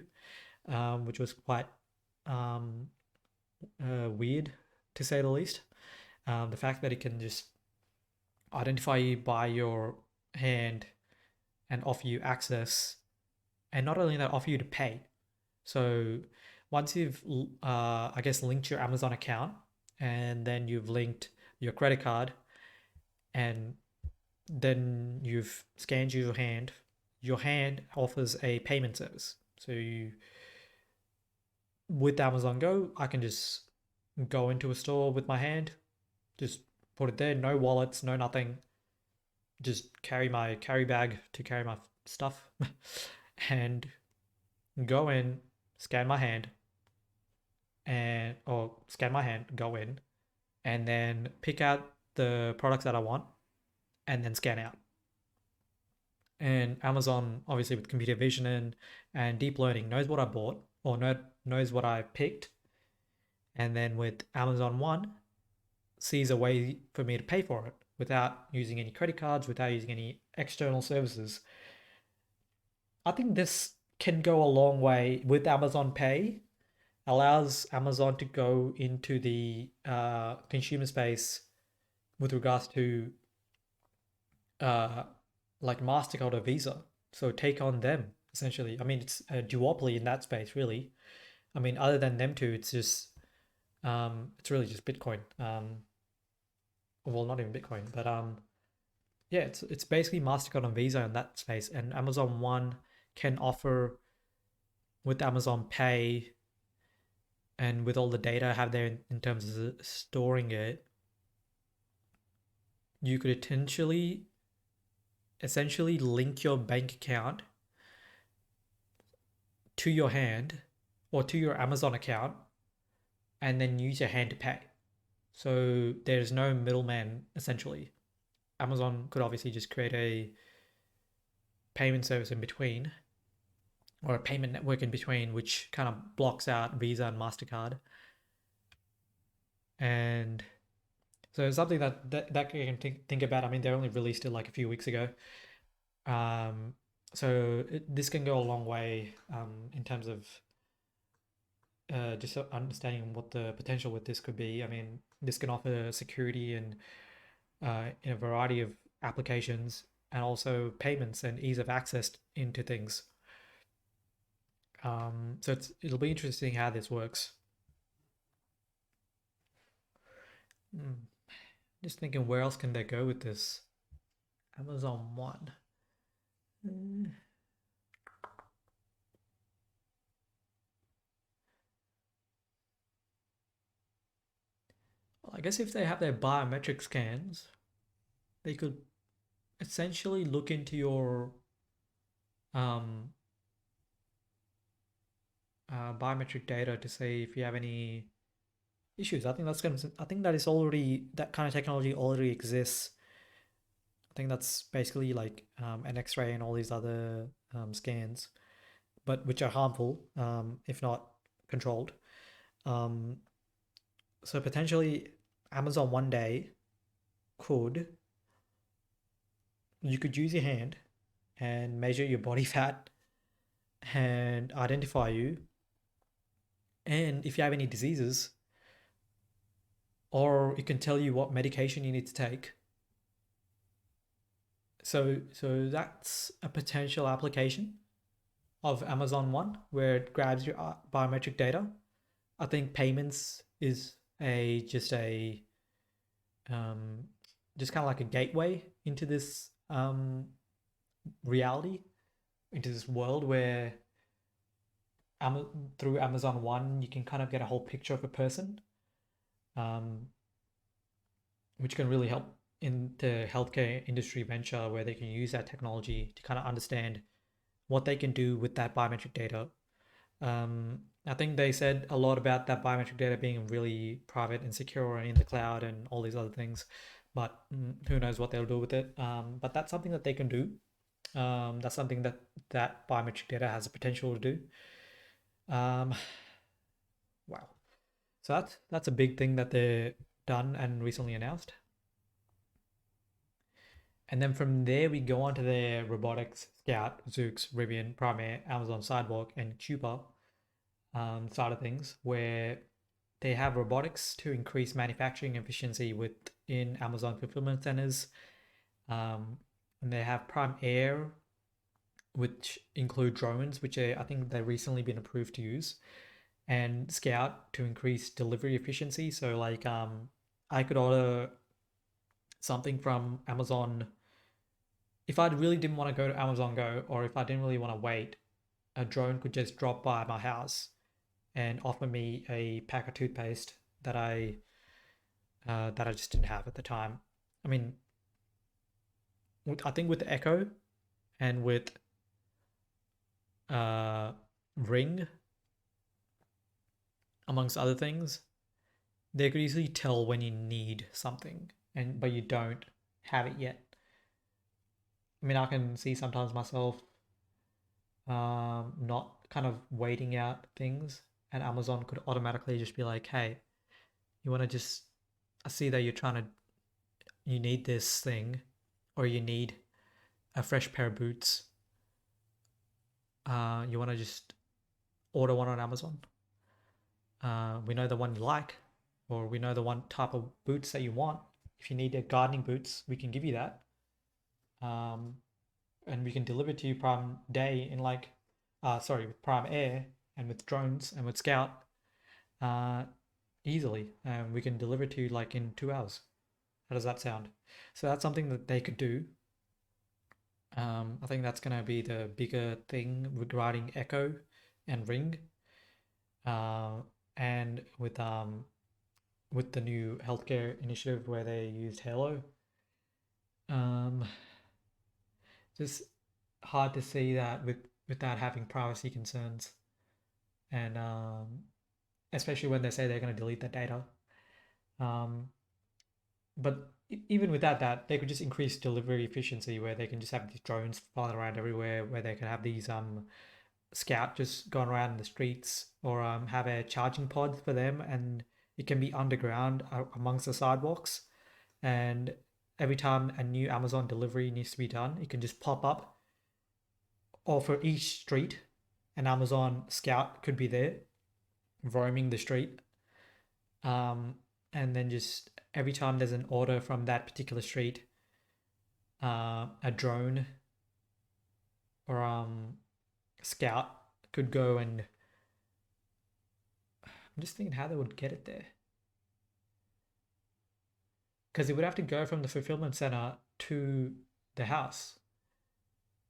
which was quite um, weird to say the least. The fact that it can just identify you by your hand and offer you access, and not only that, offer you to pay. So once you've, I guess, linked your Amazon account, and then you've linked your credit card, and then you've scanned your hand offers a payment service. So you, with Amazon Go, I can just go into a store with my hand, just put it there, no wallets, no nothing, just carry my carry bag to carry my stuff and go in, scan my hand, and or scan my hand, go in, and then pick out the products that I want and then scan out. And Amazon, obviously with computer vision and deep learning, knows what I bought or knows what I picked. And then with Amazon One, sees a way for me to pay for it without using any credit cards, without using any external services. I think this can go a long way with Amazon Pay, allows Amazon to go into the consumer space with regards to uh, like MasterCard or Visa. So take on them essentially. I mean, it's a duopoly in that space, really. I mean, other than them two, it's really just Bitcoin. Well, not even Bitcoin, but yeah, it's basically MasterCard and Visa in that space, and Amazon One can offer with Amazon Pay and with all the data I have there in terms of storing it, you could essentially link your bank account to your hand or to your Amazon account and then use your hand to pay. So there's no middleman essentially. Amazon could obviously just create a payment service in between or a payment network in between, which kind of blocks out Visa and MasterCard. And so it's something that you can think about. I mean, they only released it like a few weeks ago. Um, this can go a long way in terms of just understanding what the potential with this could be. I mean, this can offer security and in a variety of applications and also payments and ease of access into things. So it'll be interesting how this works. Just thinking, where else can they go with this? Amazon One. Well, I guess if they have their biometric scans, they could essentially look into your um, biometric data to see if you have any issues. I think that is already that kind of technology already exists. I think that's basically like an X-ray and all these other scans, but which are harmful if not controlled. Um, so potentially, Amazon one day could you could use your hand and measure your body fat and identify you, and if you have any diseases, or it can tell you what medication you need to take. So that's a potential application of Amazon One where it grabs your biometric data. I think payments is a um, just kind of like a gateway into this reality, into this world where through Amazon One you can kind of get a whole picture of a person, um, which can really help in the healthcare industry venture where they can use that technology to kind of understand what they can do with that biometric data. I think they said a lot about that biometric data being really private and secure and in the cloud and all these other things, but who knows what they'll do with it. But that's something that they can do. That's something that biometric data has the potential to do. Um, wow. So that's a big thing that they're done and recently announced. And then from there, we go on to their Robotics, Scout, Zoox, Rivian, Primare, Amazon Sidewalk, and Cuba side of things, where they have robotics to increase manufacturing efficiency within Amazon fulfillment centers. And they have Prime Air, which include drones, which I think they've recently been approved to use, and Scout to increase delivery efficiency. So like I could order something from Amazon if I really didn't want to go to Amazon Go, or if I didn't really want to wait, a drone could just drop by my house and offer me a pack of toothpaste that I just didn't have at the time. I mean, I think with Echo and with Ring, amongst other things, they could easily tell when you need something, but you don't have it yet. I mean, I can see sometimes myself not kind of waiting out things, and Amazon could automatically just be like, "Hey, you want to just? I see that you need this thing, or you need a fresh pair of boots. You want to just order one on Amazon. We know the one you like, or we know the one type of boots that you want. If you need a gardening boots, we can give you that. Um, and we can deliver to you Prime Day in with Prime Air and with drones and with Scout, uh, easily. And we can deliver to you like in 2 hours. How does that sound? So that's something that they could do. I think that's gonna be the bigger thing regarding Echo and Ring, uh, and with the new healthcare initiative where they used Halo. Um, just hard to see that without having privacy concerns, and especially when they say they're going to delete that data. Um, but even without that, they could just increase delivery efficiency where they can just have these drones flying around everywhere, where they can have these scout just going around in the streets, or have a charging pod for them, and it can be underground amongst the sidewalks. And every time a new Amazon delivery needs to be done, it can just pop up. Or for each street, an Amazon scout could be there roaming the street. Um, and then just every time there's an order from that particular street, a drone or scout could go and I'm just thinking how they would get it there. Because it would have to go from the fulfillment center to the house.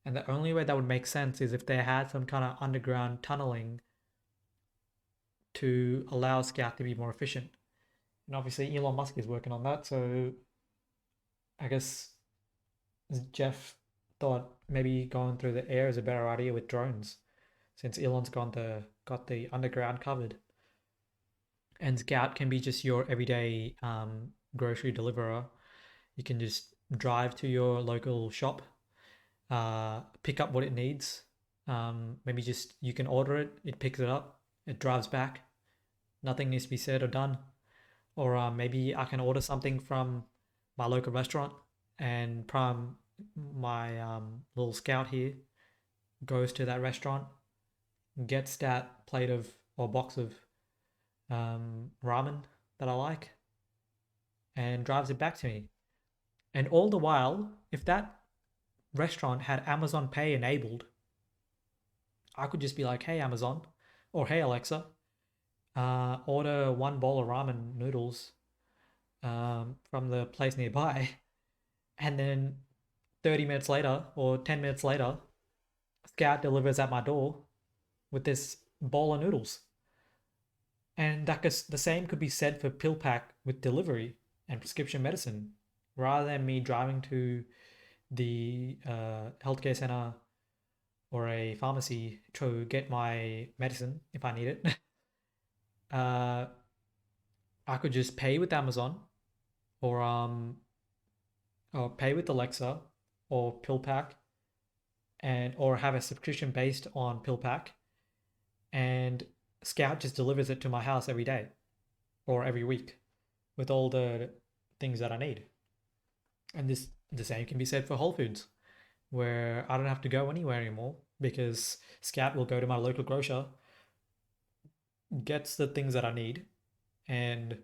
And the only way that would make sense is if they had some kind of underground tunneling to allow Scout to be more efficient. And obviously, Elon Musk is working on that. So I guess Jeff thought maybe going through the air is a better idea with drones, since Elon's got the underground covered. And Scout can be just your everyday grocery deliverer. You can just drive to your local shop, pick up what it needs. Maybe just you can order it, it picks it up, it drives back. Nothing needs to be said or done. Or maybe I can order something from my local restaurant, and Prime, my little scout here, goes to that restaurant, gets that plate of or box of ramen that I like, and drives it back to me. And all the while, if that restaurant had Amazon Pay enabled, I could just be like, "Hey Amazon," or "Hey Alexa, order one bowl of ramen noodles from the place nearby," and then 30 minutes later or 10 minutes later, Scout delivers at my door with this bowl of noodles. And the same could be said for PillPack with delivery and prescription medicine. Rather than me driving to the healthcare center or a pharmacy to get my medicine if I need it, uh, I could just pay with Amazon, or pay with Alexa or PillPack, and or have a subscription based on PillPack, and Scout just delivers it to my house every day or every week with all the things that I need. And the same can be said for Whole Foods, where I don't have to go anywhere anymore because Scout will go to my local grocer, gets the things that I need, and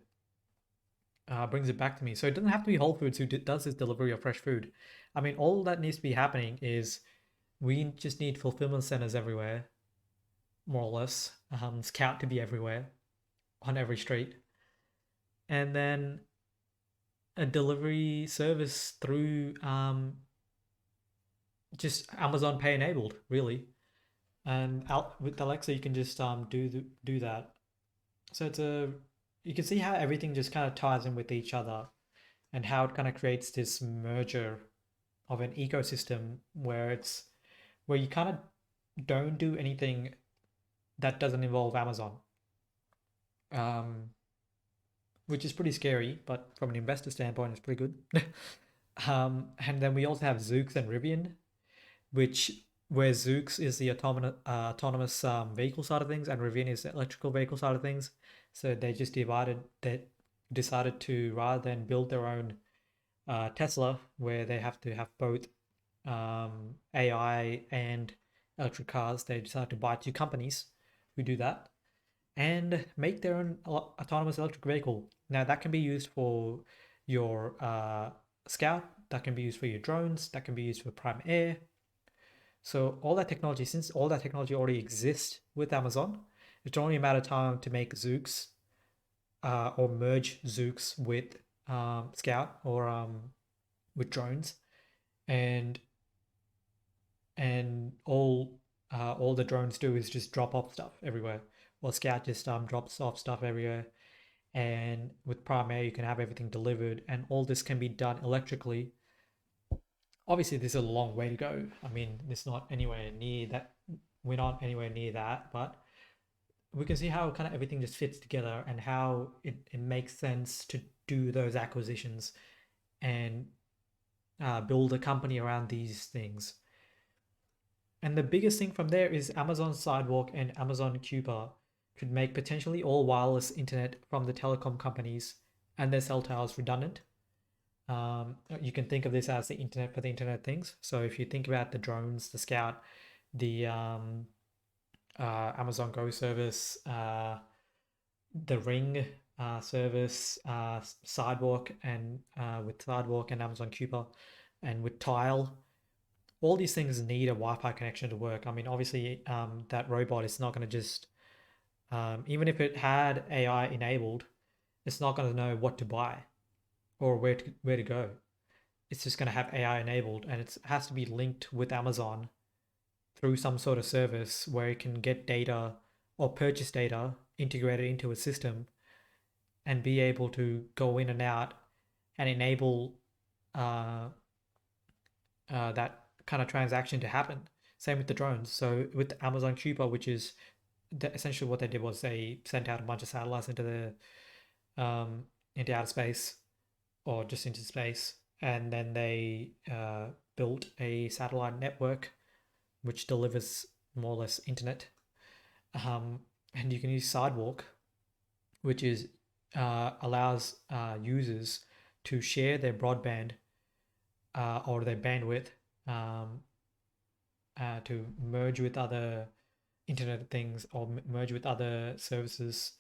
brings it back to me. So it doesn't have to be Whole Foods who does this delivery of fresh food. I mean, all that needs to be happening is we just need fulfillment centers everywhere, more or less. Scout to be everywhere on every street, and then a delivery service through just Amazon Pay enabled, really. And out with Alexa, you can just do that. So you can see how everything just kind of ties in with each other, and how it kind of creates this merger of an ecosystem where you kind of don't do anything that doesn't involve Amazon, um, which is pretty scary, but from an investor standpoint, it's pretty good. And then we also have Zoox and Rivian, which where Zoox is the autonomous vehicle side of things, and Rivian is the electrical vehicle side of things. So they just decided to, rather than build their own Tesla, where they have to have both AI and electric cars, they decided to buy two companies who do that and make their own autonomous electric vehicle. Now that can be used for your Scout, that can be used for your drones, that can be used for Prime Air. So all that technology, since all that technology already exists with Amazon, it's only a matter of time to make Zoox or merge Zoox with Scout or with drones, and all the drones do is just drop off stuff everywhere. Well, Scout just drops off stuff everywhere, and with Prime Air you can have everything delivered, and all this can be done electrically. Obviously, this is a long way to go. I mean, it's not anywhere near that. We're not anywhere near that, but we can see how kind of everything just fits together and how it makes sense to do those acquisitions and build a company around these things. And the biggest thing from there is Amazon Sidewalk and Amazon Cuba could make potentially all wireless internet from the telecom companies and their cell towers redundant. You can think of this as the internet for the internet of things. So if you think about the drones, the Scout, the Amazon Go service, the Ring service, Sidewalk, and with Sidewalk and Amazon Cuba, and with Tile, all these things need a Wi-Fi connection to work. I mean, obviously, that robot is not going to just, even if it had AI enabled, it's not going to know what to buy or where to go. It's just going to have AI enabled, and it has to be linked with Amazon through some sort of service where it can get data or purchase data integrated into a system and be able to go in and out and enable uh, that kind of transaction to happen. Same with the drones. So with Amazon Cuba, which is essentially what they did was they sent out a bunch of satellites into outer space or just into space, and then they built a satellite network which delivers more or less internet. And you can use Sidewalk, which is allows users to share their broadband or their bandwidth um, to merge with other internet things or merge with other services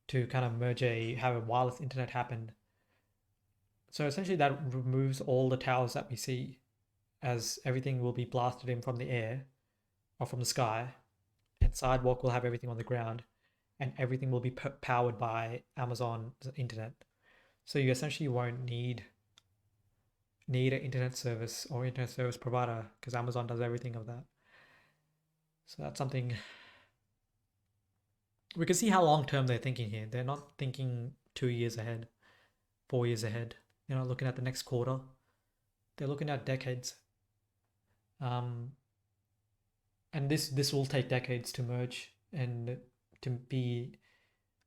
to kind of have a wireless internet happen. So essentially, that removes all the towers that we see, as everything will be blasted in from the air or from the sky, and Sidewalk will have everything on the ground, and everything will be powered by Amazon's internet. So you essentially won't need an internet service or internet service provider because Amazon does everything of that. So that's something we can see how long term they're thinking here. They're not thinking 2 years ahead, 4 years ahead. They're not looking at the next quarter. They're looking at decades. Um, and this will take decades to merge and to be,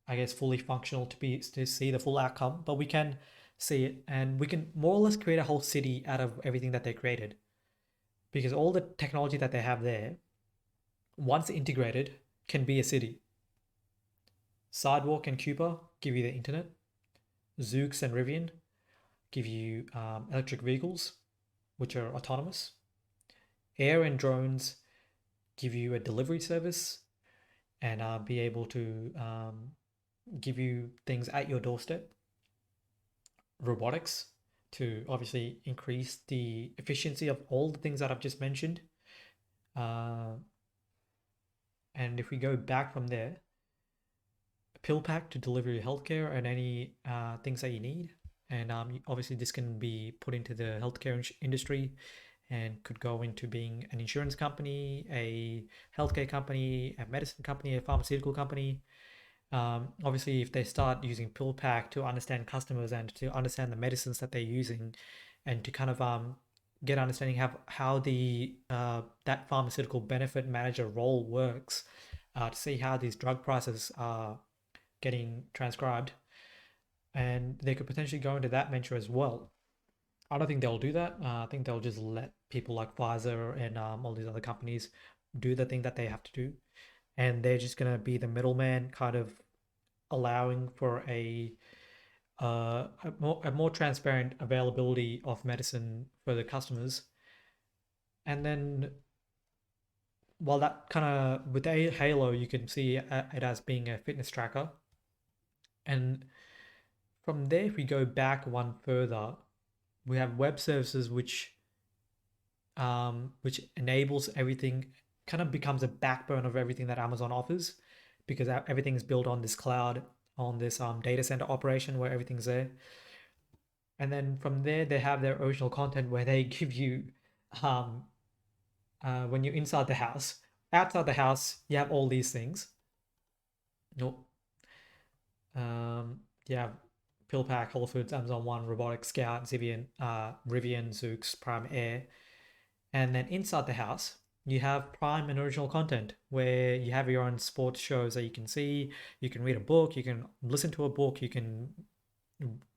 I guess, fully functional to see the full outcome. But we can see it, and we can more or less create a whole city out of everything that they created, because all the technology that they have there, once integrated, can be a city. Sidewalk and Cuba give you the internet. Zoox and Rivian give you electric vehicles, which are autonomous. Air and drones give you a delivery service and be able to give you things at your doorstep. Robotics to obviously increase the efficiency of all the things that I've just mentioned. And if we go back from there, a pill pack to deliver your healthcare and any things that you need. And obviously, this can be put into the healthcare industry and could go into being an insurance company, a healthcare company, a medicine company, a pharmaceutical company. Obviously, if they start using PillPack to understand customers and to understand the medicines that they're using, and to kind of get understanding how the that pharmaceutical benefit manager role works, to see how these drug prices are getting transcribed, and they could potentially go into that venture as well. I don't think they'll do that. I think they'll just let people like Pfizer and all these other companies do the thing that they have to do, and they're just gonna be the middleman, kind of allowing for a more transparent availability of medicine for the customers. And then, while that kind of with Halo, you can see it as being a fitness tracker. And from there, if we go back one further, we have web services which enables everything, kind of becomes a backbone of everything that Amazon offers, because everything is built on this cloud, on this data center operation where everything's there. And then from there, they have their original content where they give you, um, when you're inside the house. Outside the house, you have all these things. Nope. You have PillPack, Whole Foods, Amazon One, Robotics, Scout, Rivian, Zoox, Prime Air. And then inside the house, you have Prime and original content where you have your own sports shows that you can see. You can read a book, you can listen to a book, you can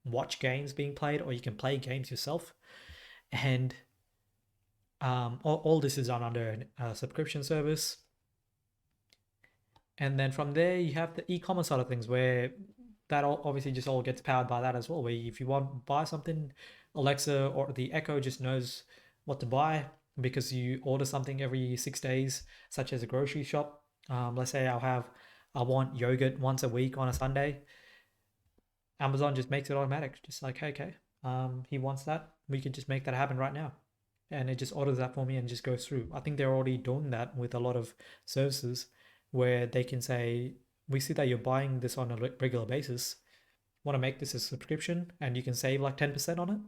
watch games being played, or you can play games yourself. And all this is done under a subscription service. And then from there, you have the e-commerce side of things, where that obviously just all gets powered by that as well. Where if you want to buy something, Alexa or the Echo just knows what to buy because you order something every 6 days, such as a grocery shop. Let's say I want yogurt once a week on a Sunday. Amazon just makes it automatic, just like, hey, okay, he wants that. We can just make that happen right now, and it just orders that for me and just goes through. I think they're already doing that with a lot of services, where they can say, we see that you're buying this on a regular basis. Want to make this a subscription, and you can save like 10% on it.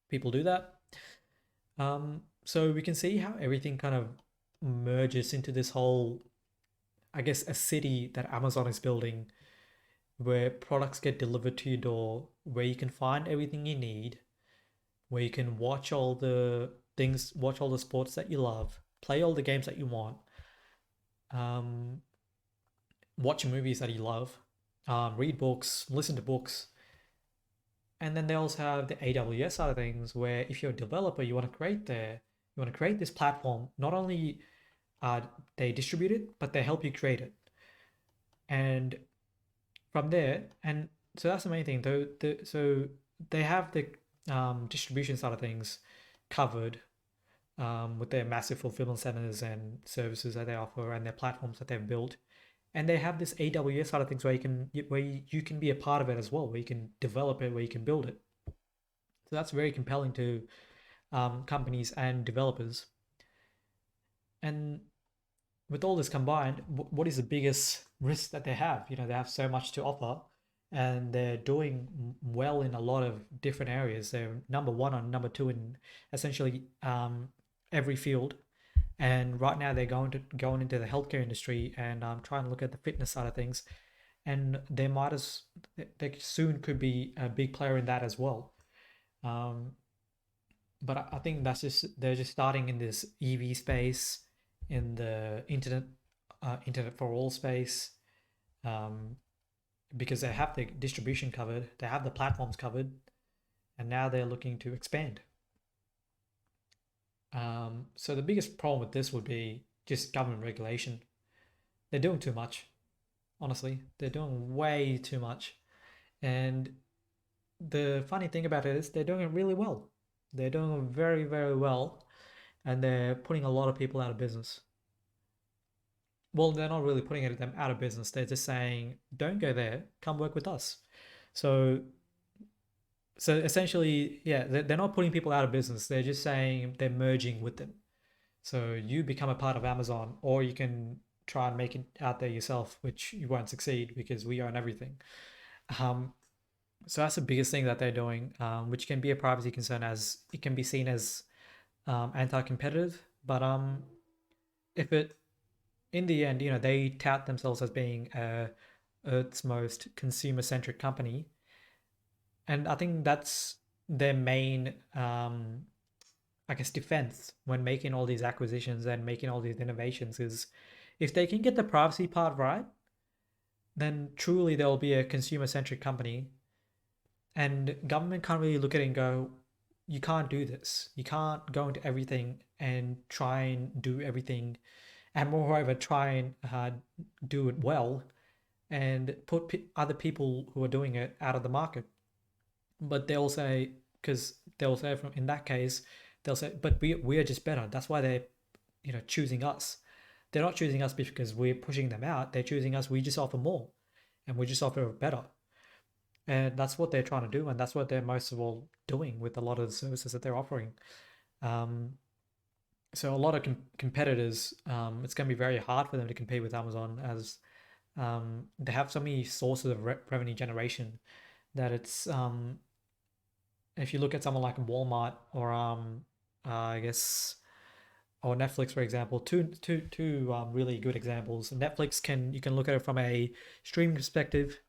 People do that. So we can see how everything kind of merges into this whole, I guess, a city that Amazon is building, where products get delivered to your door, where you can find everything you need, where you can watch all the things, watch all the sports that you love, play all the games that you want, um, watch movies that you love, read books, listen to books. And then they also have the AWS side of things, where if you're a developer, you want to create this platform. Not only they distribute it, but they help you create it. And from there, and so that's the main thing. So they have the distribution side of things covered, with their massive fulfillment centers and services that they offer and their platforms that they've built. And they have this AWS side of things where you can be a part of it as well, where you can develop it, where you can build it. So that's very compelling to companies and developers. And with all this combined, what is the biggest risk that they have? They have so much to offer, and they're doing well in a lot of different areas. They're number one or number two in essentially every field. And right now they're going into the healthcare industry, and trying to look at the fitness side of things. And they soon could be a big player in that as well. Um, but I think they're just starting in this EV space, in the internet for all space, um, because they have the distribution covered, they have the platforms covered, and now they're looking to expand. So the biggest problem with this would be just government regulation. They're doing too much. Honestly, they're doing way too much. And the funny thing about it is they're doing it really well. They're doing it very, very well, and they're putting a lot of people out of business. Well, they're not really putting them out of business. They're just saying, don't go there, come work with us. So so essentially, yeah, they're not putting people out of business. They're just saying they're merging with them. So you become a part of Amazon, or you can try and make it out there yourself, which you won't succeed because we own everything. Um, so that's the biggest thing that they're doing, which can be a privacy concern, as it can be seen as anti-competitive. But if it in the end, they tout themselves as being Earth's most consumer-centric company, and I think that's their main I guess, defense when making all these acquisitions and making all these innovations is if they can get the privacy part right, then truly there'll be a consumer centric company. And government can't really look at it and go, you can't do this. You can't go into everything and try and do everything, and moreover, try and do it well and put other people who are doing it out of the market. But they'll say, because they'll say from in that case, they'll say, but we are just better. That's why they're choosing us. They're not choosing us because we're pushing them out. They're choosing us. We just offer more, and we just offer better. And that's what they're trying to do, and that's what they're most of all doing with a lot of the services that they're offering. Um, so a lot of competitors, it's going to be very hard for them to compete with Amazon as they have so many sources of revenue generation that it's if you look at someone like Walmart or I guess or Netflix, for example, two really good examples. Netflix you can look at it from a streaming perspective.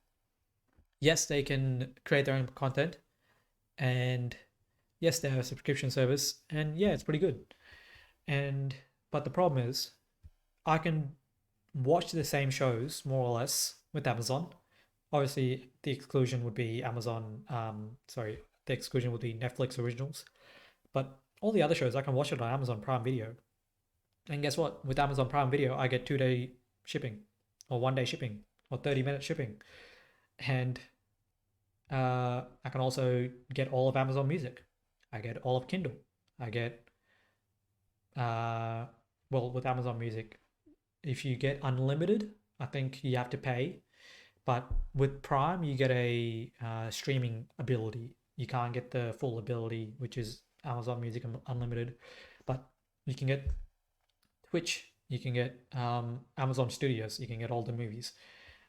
Yes, they can create their own content, and yes, they have a subscription service, and yeah, it's pretty good. And but the problem is, I can watch the same shows more or less with Amazon. Obviously, the exclusion would be Amazon. Sorry, the exclusion would be Netflix originals. But all the other shows I can watch it on Amazon Prime Video. And guess what? With Amazon Prime Video, I get 2 day shipping, or 1 day shipping, or 30-minute shipping, and I can also get all of Amazon Music. I get all of Kindle. I get uh, well, with Amazon Music, if you get unlimited, I think you have to pay. But with Prime, you get a streaming ability. You can't get the full ability, which is Amazon Music Unlimited. But you can get Twitch. You can get Amazon Studios. You can get all the movies,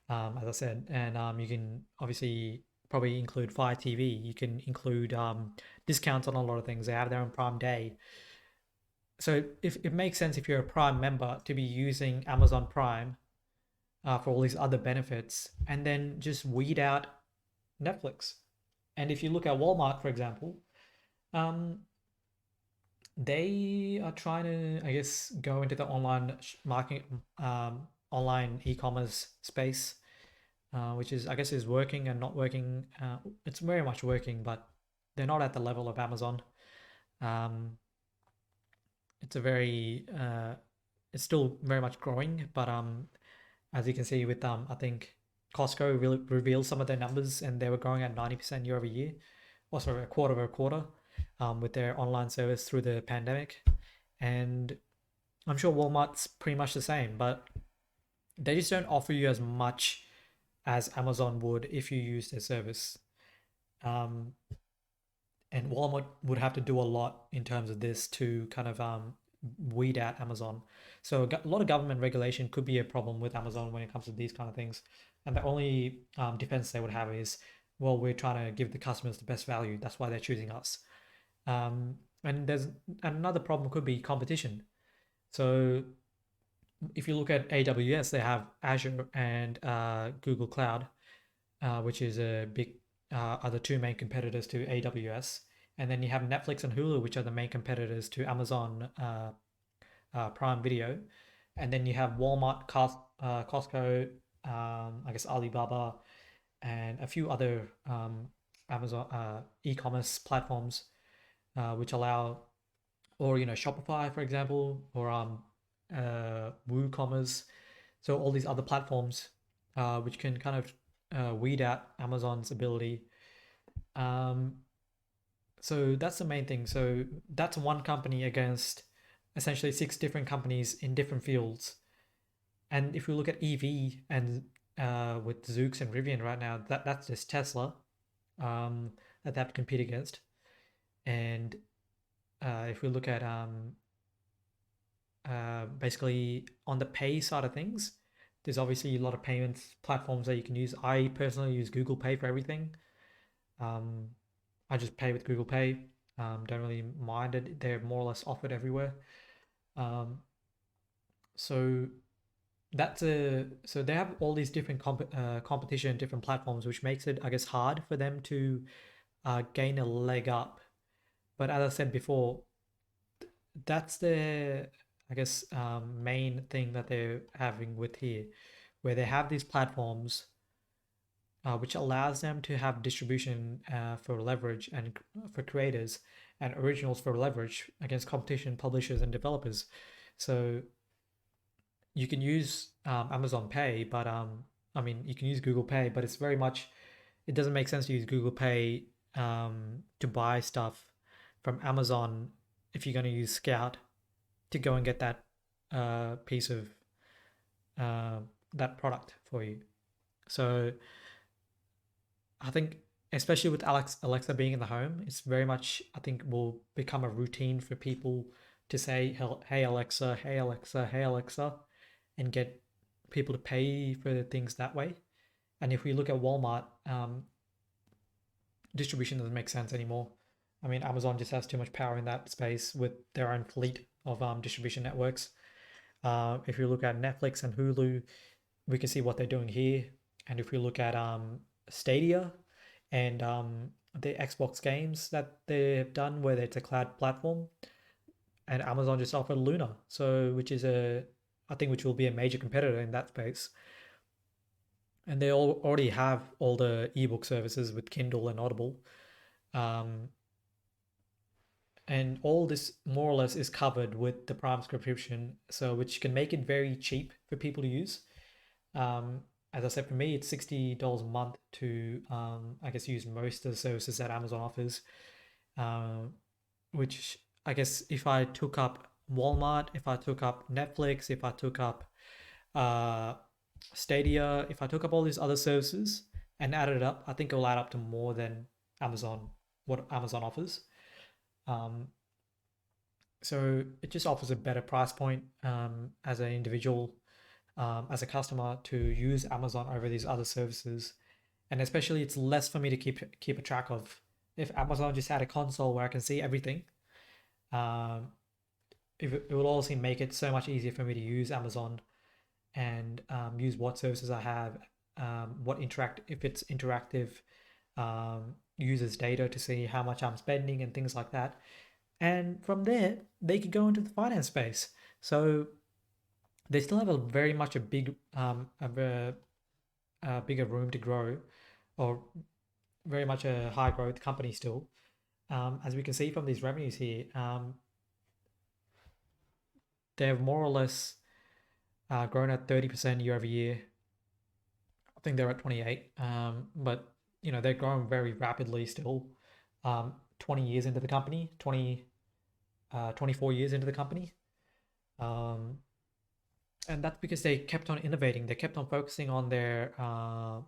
as I said. And you can obviously probably include Fire TV. You can include discounts on a lot of things. They have their own Prime Day. So if it makes sense if you're a Prime member to be using Amazon Prime for all these other benefits, and then just weed out Netflix. And if you look at Walmart, for example, um, they are trying to, I guess, go into the online marketing, online e-commerce space, which is, I guess, is working and not working. It's very much working, but they're not at the level of Amazon. Um, it's a very, it's still very much growing, but as you can see with I think Costco really revealed some of their numbers, and they were growing at 90% year over year, or sorry, a quarter over a quarter, with their online service through the pandemic. And I'm sure Walmart's pretty much the same, but they just don't offer you as much as Amazon would if you use their service. Um, and Walmart would have to do a lot in terms of this to kind of weed out Amazon. So a lot of government regulation could be a problem with Amazon when it comes to these kind of things. And the only defense they would have is, well, we're trying to give the customers the best value. That's why they're choosing us. And there's another problem could be competition. So if you look at AWS, they have Azure and Google Cloud, which is a big are the two main competitors to AWS. And then you have Netflix and Hulu, which are the main competitors to Amazon Prime Video. And then you have Walmart, Costco, I guess Alibaba, and a few other Amazon e-commerce platforms, which allow, or Shopify, for example, or WooCommerce. So all these other platforms, which can kind of weed out Amazon's ability. So that's the main thing. So that's one company against essentially 6 different companies in different fields. And if we look at EV and with Zoox and Rivian right now, that's just Tesla that they have to compete against. And if we look at basically on the pay side of things, there's obviously a lot of payments platforms that you can use. I personally use Google Pay for everything. I just pay with Google Pay. Don't really mind it. They're more or less offered everywhere. Um, so so they have all these different competition, different platforms, which makes it, I guess, hard for them to gain a leg up. But as I said before, that's the, I guess, main thing that they're having with here, where they have these platforms which allows them to have distribution for leverage and for creators, and originals for leverage against competition, publishers, and developers. So you can use Amazon Pay, but I mean, you can use Google Pay, but it's very much, it doesn't make sense to use Google Pay to buy stuff from Amazon if you're going to use Scout to go and get that piece of uh, that product for you. So I think, especially with Alexa being in the home, it's very much, I think, will become a routine for people to say, "Hey Alexa, hey Alexa, hey Alexa," and get people to pay for things that way. And if we look at Walmart, distribution doesn't make sense anymore. I mean, Amazon just has too much power in that space with their own fleet of distribution networks. If you look at Netflix and Hulu, we can see what they're doing here. And if we look at Stadia and the Xbox games that they've done, where it's a cloud platform, and Amazon just offered Luna, so which is I think which will be a major competitor in that space. And they already have all the ebook services with Kindle and Audible. Um, and all this more or less is covered with the Prime subscription, so which can make it very cheap for people to use. Um, as I said, for me, it's $60 a month to, I guess, use most of the services that Amazon offers. Uh, which I guess if I took up Walmart, if I took up Netflix, if I took up uh, Stadia, if I took up all these other services and added it up, I think it will add up to more than Amazon, what Amazon offers. Um, so it just offers a better price point as an individual, as a customer, to use Amazon over these other services. And especially, it's less for me to keep a track of. If Amazon just had a console where I can see everything, um, it would also make it so much easier for me to use Amazon and use what services I have, what interact if it's interactive, uses data to see how much I'm spending and things like that. And from there, they could go into the finance space. So they still have a very much a big, a bigger room to grow, or very much a high growth company still. As we can see from these revenues here, they've more or less grown at 30% year over year. I think they're at 28, but they're growing very rapidly still. 20 years into the company, 24 years into the company. And that's because they kept on innovating. They kept on focusing on their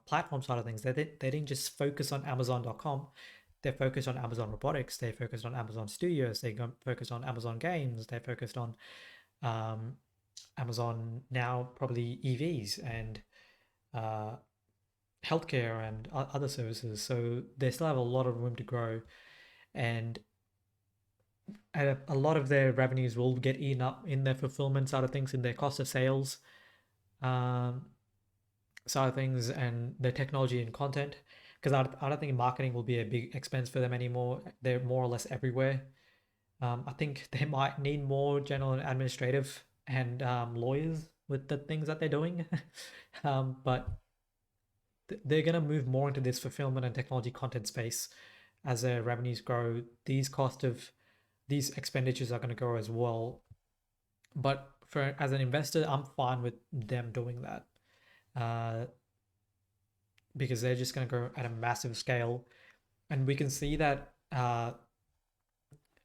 platform side of things. They didn't just focus on Amazon.com. They focused on Amazon Robotics. They focused on Amazon Studios. They focused on Amazon Games. They focused on Amazon now, probably EVs and healthcare and other services. So they still have a lot of room to grow, and a lot of their revenues will get eaten up in their fulfillment side of things, in their cost of sales um, side of things, and their technology and content. Because I don't think marketing will be a big expense for them anymore. They're more or less everywhere. I think they might need more general and administrative and lawyers with the things that they're doing. But they're going to move more into this fulfillment and technology content space as their revenues grow. These expenditures are going to grow as well. But as an investor, I'm fine with them doing that, because they're just going to grow at a massive scale, and we can see that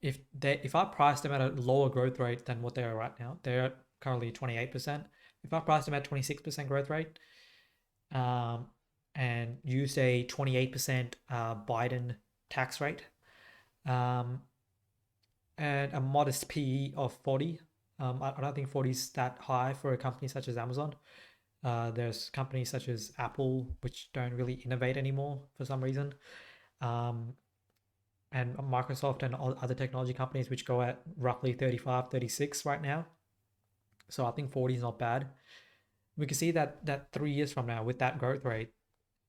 if I price them at a lower growth rate than what they are right now, they're currently 28%. If I price them at 26% growth rate, and used a 28% Biden tax rate, and a modest PE of 40. I don't think 40 is that high for a company such as Amazon. There's companies such as Apple, which don't really innovate anymore for some reason. And Microsoft and other technology companies, which go at roughly 35, 36 right now. So I think 40 is not bad. We can see that 3 years from now, with that growth rate,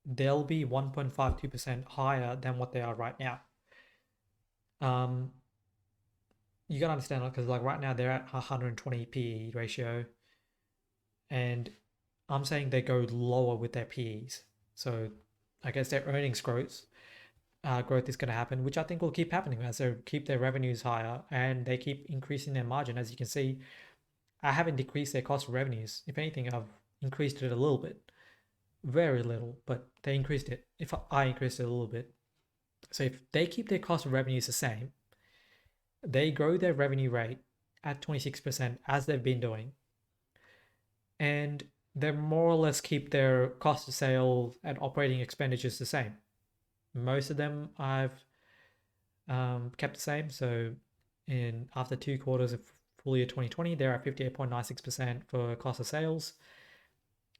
they'll be 1.52% higher than what they are right now. you gotta understand, because like right now they're at 120 PE ratio, and I'm saying they go lower with their PEs. So I guess their earnings growth is going to happen, which I think will keep happening as they keep their revenues higher and they keep increasing their margin. As you can see, I haven't decreased their cost of revenues. If anything, I've increased it a little bit, very little, but they increased it. If I increased it a little bit, so if they keep their cost of revenues the same, they grow their revenue rate at 26% as they've been doing, and they more or less keep their cost of sales and operating expenditures the same. Most of them I've kept the same. So in after 2 quarters of full year 2020, they're at 58.96% for cost of sales.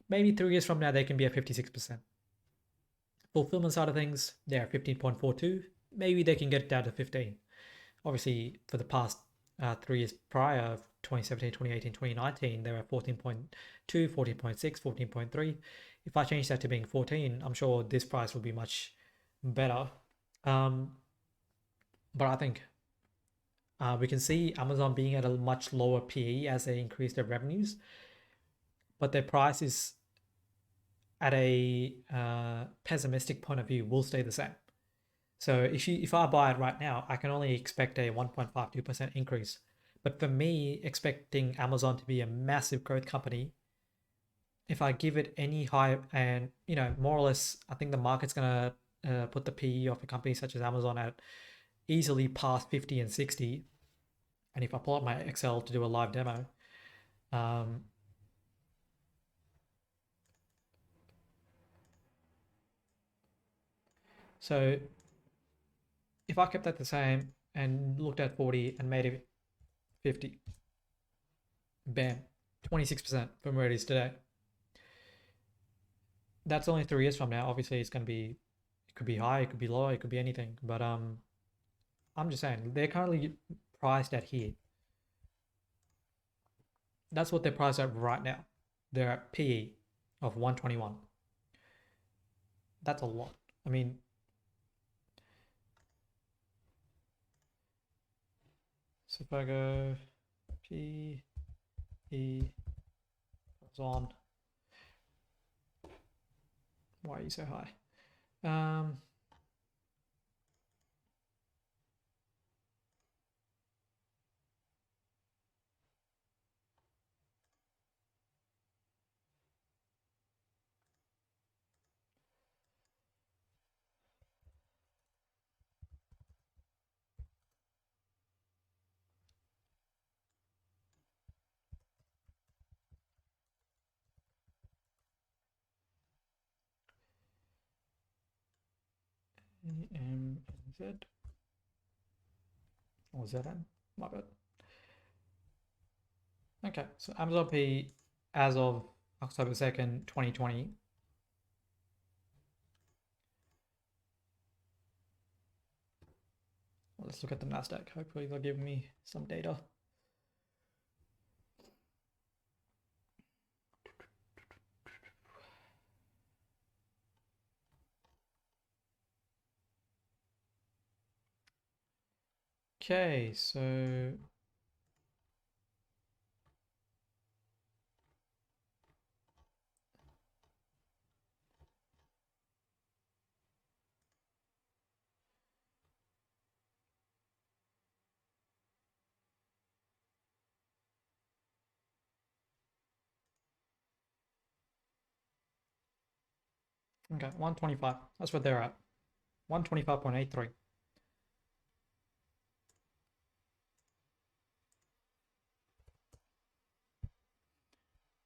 Maybe 3 years from now, they can be at 56%. Fulfillment side of things, they're at 15.42. Maybe they can get it down to 15. Obviously, for the past 3 years prior, 2017, 2018, 2019, they were at 14.2, 14.6, 14.3. If I change that to being 14, I'm sure this price will be much better. But I think we can see Amazon being at a much lower PE as they increase their revenues, but their price is at a pessimistic point of view will stay the same. So if I buy it right now, I can only expect a 1.52% increase. But for me, expecting Amazon to be a massive growth company, if I give it any hype and more or less, I think the market's gonna put the PE of a company such as Amazon at easily past 50 and 60. And if I pull up my Excel to do a live demo, um, so if I kept that the same and looked at 40 and made it 50, bam, 26% from where it is today. That's only 3 years from now. Obviously, it's going to be, it could be high, it could be low, it could be anything. But I'm just saying, they're currently priced at here. That's what they're priced at right now. They're at PE of 121. That's a lot. I mean, so if I go PE on, why are you so high? AMZ or ZN, my bad. Okay, so Amazon P as of October 2nd, 2020. Let's look at the Nasdaq. Hopefully they'll give me some data. Okay, so okay, 125. That's what they're at. 125.83.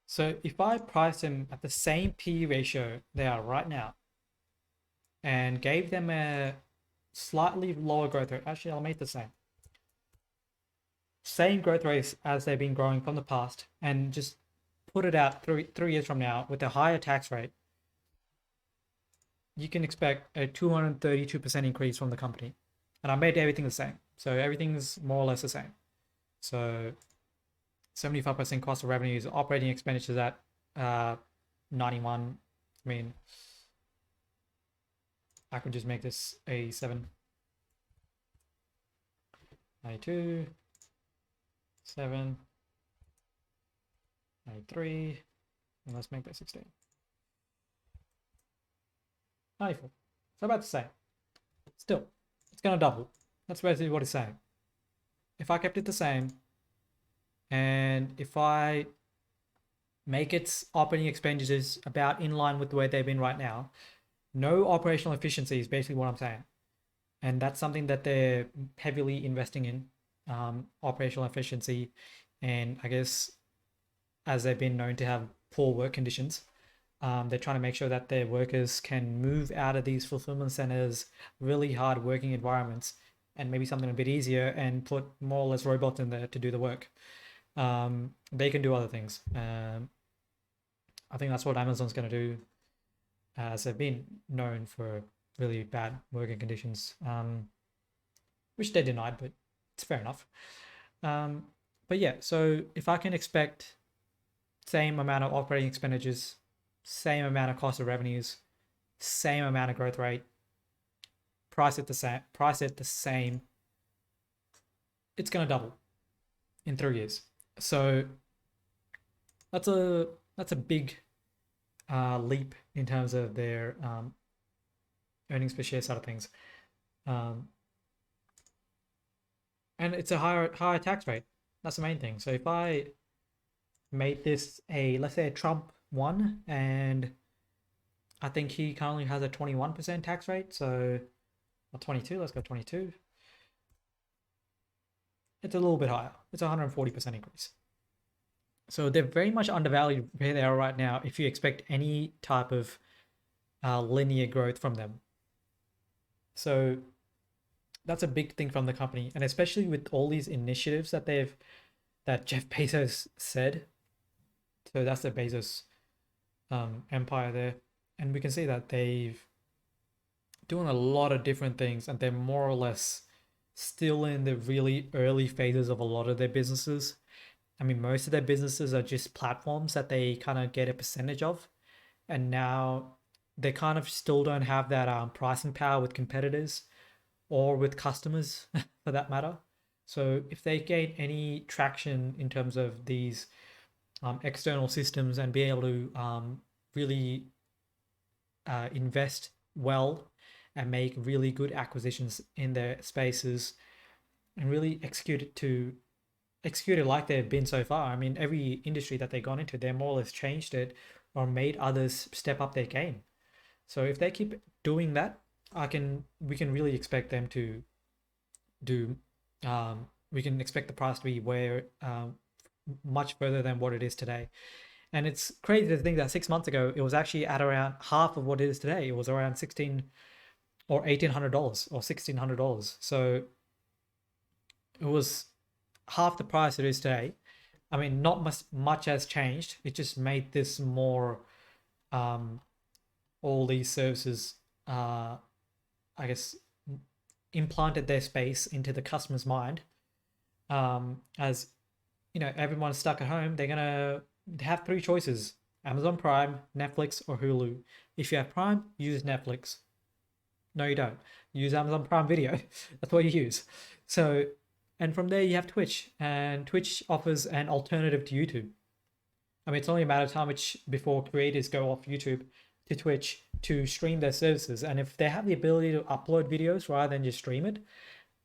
So if I price them at the same P ratio they are right now and gave them a slightly lower growth rate, actually I'll make the same growth rates as they've been growing from the past, and just put it out three years from now with a higher tax rate, you can expect a 232% increase from the company. And I made everything the same. So everything's more or less the same. So 75% cost of revenues, operating expenditures at 91. I mean, I could just make this a 7. 92. 7, 93, and let's make that 16. 94. So about the same. Still, it's going to double. That's basically what it's saying. If I kept it the same, and if I make its operating expenditures about in line with the way they've been right now, no operational efficiency is basically what I'm saying. And that's something that they're heavily investing in, operational efficiency. And I guess as they've been known to have poor work conditions, they're trying to make sure that their workers can move out of these fulfillment centers, really hard working environments, and maybe something a bit easier and put more or less robots in there to do the work. They can do other things. I think that's what Amazon's going to do, as they've been known for really bad working conditions, which they denied, but it's fair enough. But yeah, so if I can expect same amount of operating expenditures, same amount of cost of revenues, same amount of growth rate, price it the same, it's going to double in 3 years. So that's a big leap in terms of their earnings per share side of things, and it's a higher tax rate. That's the main thing. So if I made this let's say a Trump one, and I think he currently has a 21% tax rate, so 22. Let's go 22. It's a little bit higher. It's a 140% increase. So they're very much undervalued where they are right now if you expect any type of linear growth from them. So that's a big thing from the company, and especially with all these initiatives that Jeff Bezos said. So that's the Bezos empire there, and we can see that they've doing a lot of different things, and they're more or less still in the really early phases of a lot of their businesses. I mean, most of their businesses are just platforms that they kind of get a percentage of, and now they kind of still don't have that pricing power with competitors or with customers for that matter. So if they gain any traction in terms of these external systems and be able to really invest well and make really good acquisitions in their spaces and really execute it like they've been so far. I mean, every industry that they've gone into, they more or less changed it or made others step up their game. So if they keep doing that, we can really expect them to do. We can expect the price to be where much further than what it is today. And it's crazy to think that 6 months ago it was actually at around half of what it is today. It was around $1,600 or $1,800 or $1,600. So it was half the price it is today. I mean, not much has changed. It just made this more, all these services, I guess, implanted their space into the customer's mind. As you know, everyone's stuck at home. They're gonna have 3 choices: Amazon Prime, Netflix, or Hulu. If you have Prime, use Netflix. No, you don't. Use Amazon Prime Video. That's what you use. So, and from there you have Twitch, and Twitch offers an alternative to YouTube. I mean, it's only a matter of time before creators go off YouTube to Twitch to stream their services. And if they have the ability to upload videos rather than just stream it,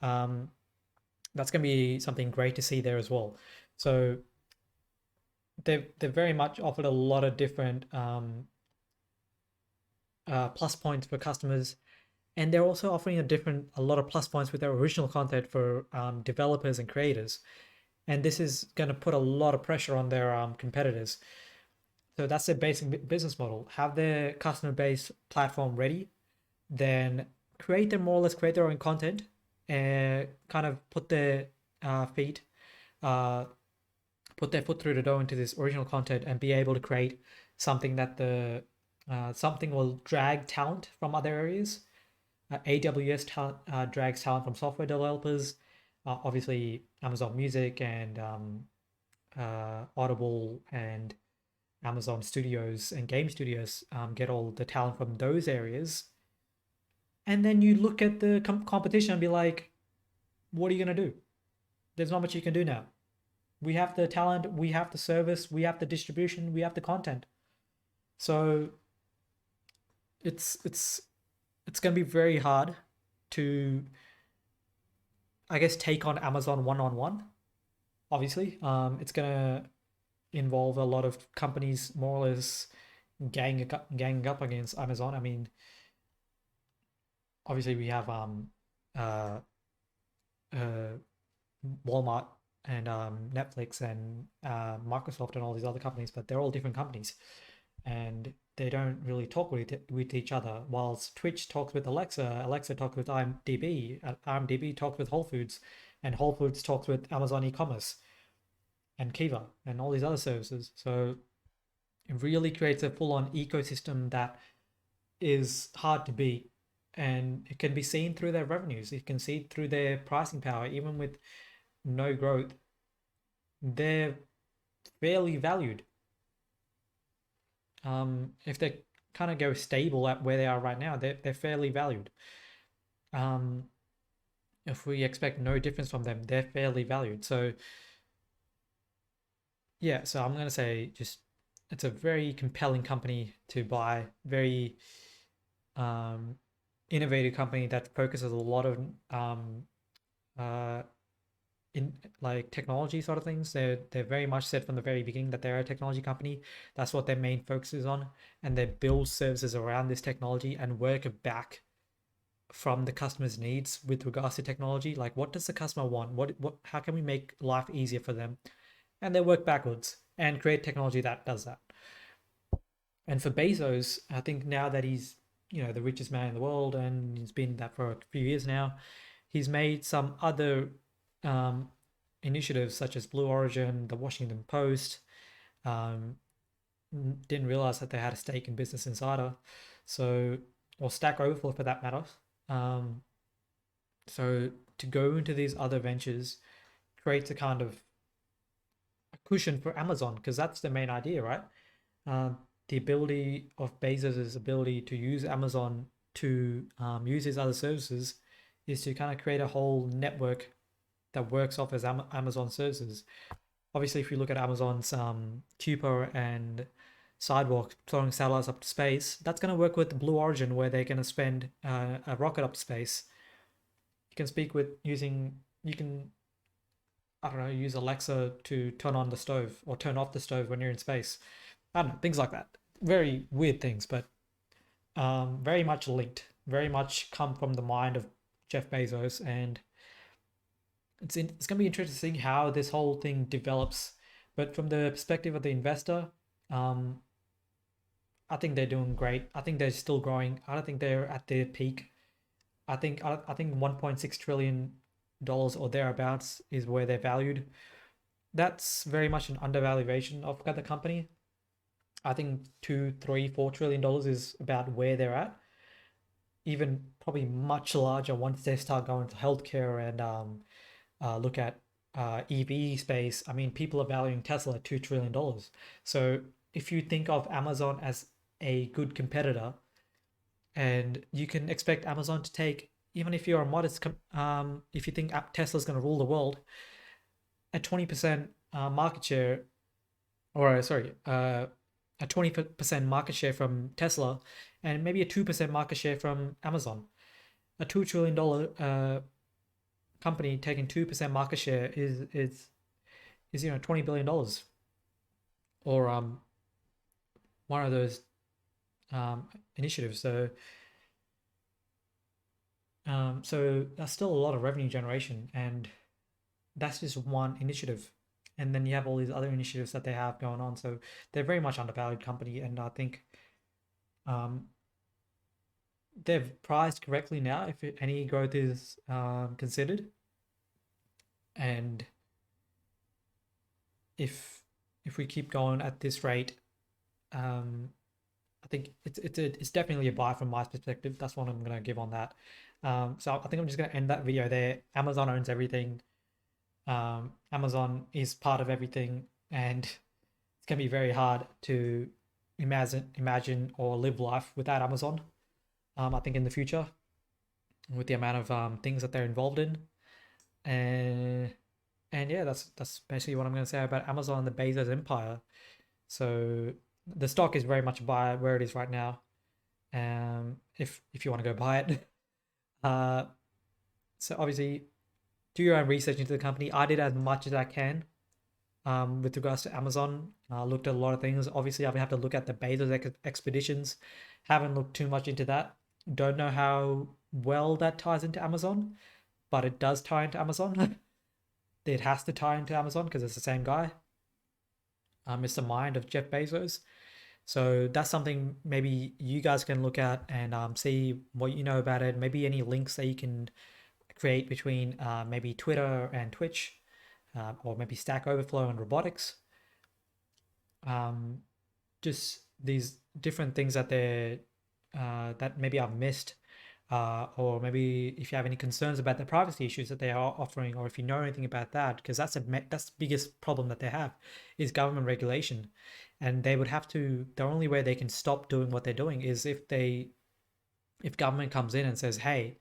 that's going to be something great to see there as well. So they've very much offered a lot of different plus points for customers, and they're also offering a lot of plus points with their original content for developers and creators. And this is going to put a lot of pressure on their competitors. So that's their basic business model: have their customer base platform ready, then create their own content, and kind of put their foot through the door into this original content, and be able to create something that something will drag talent from other areas. AWS drags talent from software developers. Obviously, Amazon Music and Audible and Amazon Studios and game studios get all the talent from those areas. And then you look at the competition and be like, what are you going to do? There's not much you can do now. We have the talent, we have the service, we have the distribution, we have the content. So it's going to be very hard to, I guess, take on Amazon one on one. Obviously, it's going to involve a lot of companies more or less ganging up against Amazon. I mean, obviously we have uh, uh, Walmart and Netflix and Microsoft and all these other companies, but they're all different companies, and they don't really talk with each other. Whilst Twitch talks with Alexa, Alexa talks with IMDb, IMDb talks with Whole Foods, and Whole Foods talks with Amazon e-commerce and Kiva and all these other services. So it really creates a full-on ecosystem that is hard to beat, and it can be seen through their revenues. It can see through their pricing power. Even with no growth, they're fairly valued. If they kind of go stable at where they are right now, they're fairly valued. Um, if we expect no difference from them, they're fairly valued. So yeah, so I'm gonna say just it's a very compelling company to buy. Very um, innovative company that focuses a lot of uh, in like technology sort of things. They're very much said from the very beginning that they're a technology company. That's what their main focus is on, and they build services around this technology and work back from the customer's needs with regards to technology. Like, what does the customer want? What? How can we make life easier for them? And they work backwards and create technology that does that. And for Bezos, I think now that he's, the richest man in the world, and he's been that for a few years now, he's made some other um, initiatives such as Blue Origin, the Washington Post. Um, didn't realize that they had a stake in Business Insider, so, or Stack Overflow for that matter. Um, so to go into these other ventures creates a kind of a cushion for Amazon, because that's the main idea, right? uh, the ability of Bezos' ability to use Amazon to use his other services is to kind of create a whole network that works off as Amazon services. Obviously, if you look at Amazon's Kuiper and Sidewalk throwing satellites up to space, that's going to work with Blue Origin, where they're going to spend a rocket up to space. You can speak with using, you can, I don't know, use Alexa to turn on the stove or turn off the stove when you're in space. I don't know, things like that. Very weird things, but very much linked, very much come from the mind of Jeff Bezos, and it's going to be interesting to see how this whole thing develops. But from the perspective of the investor, um, I think they're doing great. I think they're still growing. I don't think they're at their peak. I think 1.6 trillion dollars or thereabouts is where they're valued. That's very much an undervaluation of the company. I think 2, 3, 4 trillion dollars is about where they're at. Even probably much larger once they start going to healthcare and look at EV space. I mean, people are valuing Tesla at $2 trillion. So if you think of Amazon as a good competitor, and you can expect Amazon to take, even if you're a modest, if you think Tesla's going to rule the world, a 20% market share, or sorry, a 20% market share from Tesla, and maybe a 2% market share from Amazon. A $2 trillion company taking 2% market share is $20 billion, or one of those initiatives. So that's still a lot of revenue generation, and that's just one initiative. And then you have all these other initiatives that they have going on. So they're very much undervalued company, and I think um, they've priced correctly now if any growth is considered. And if we keep going at this rate, um, I think it's definitely a buy from my perspective. That's what I'm gonna give on that. So I think I'm just gonna end that video there. Amazon owns everything. Amazon is part of everything, and it's gonna be very hard to imagine or live life without Amazon. I think in the future, with the amount of things that they're involved in, and And yeah, that's basically what I'm going to say about Amazon and the Bezos empire. So the stock is very much buy where it is right now. If you want to go buy it, uh, so obviously do your own research into the company. I did as much as I can with regards to Amazon. I looked at a lot of things. Obviously, I would have to look at the Bezos expeditions. Haven't looked too much into that. Don't know how well that ties into Amazon, but it does tie into Amazon. It has to tie into Amazon because it's the same guy, Mr. Mind of Jeff Bezos. So that's something maybe you guys can look at and see what you know about it. Maybe any links that you can create between maybe Twitter and Twitch, or maybe Stack Overflow and Robotics. Um, just these different things that they're that maybe I've missed, or maybe if you have any concerns about the privacy issues that they are offering, or if you know anything about that, because that's the biggest problem that they have is government regulation, and they would have to. The only way they can stop doing what they're doing is if government comes in and says, "Hey,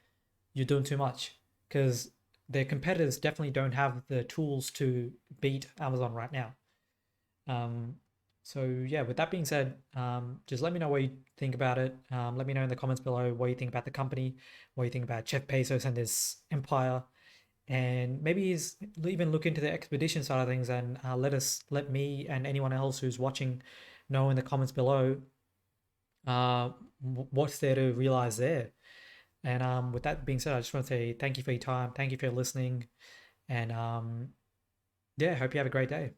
you're doing too much," because their competitors definitely don't have the tools to beat Amazon right now. Um, so yeah, with that being said, just let me know what you think about it. Let me know in the comments below what you think about the company, what you think about Jeff Bezos and his empire, and maybe even look into the expedition side of things and let me and anyone else who's watching know in the comments below uh, what's there to realize there. And with that being said, I just want to say thank you for your time, thank you for listening, and yeah, hope you have a great day.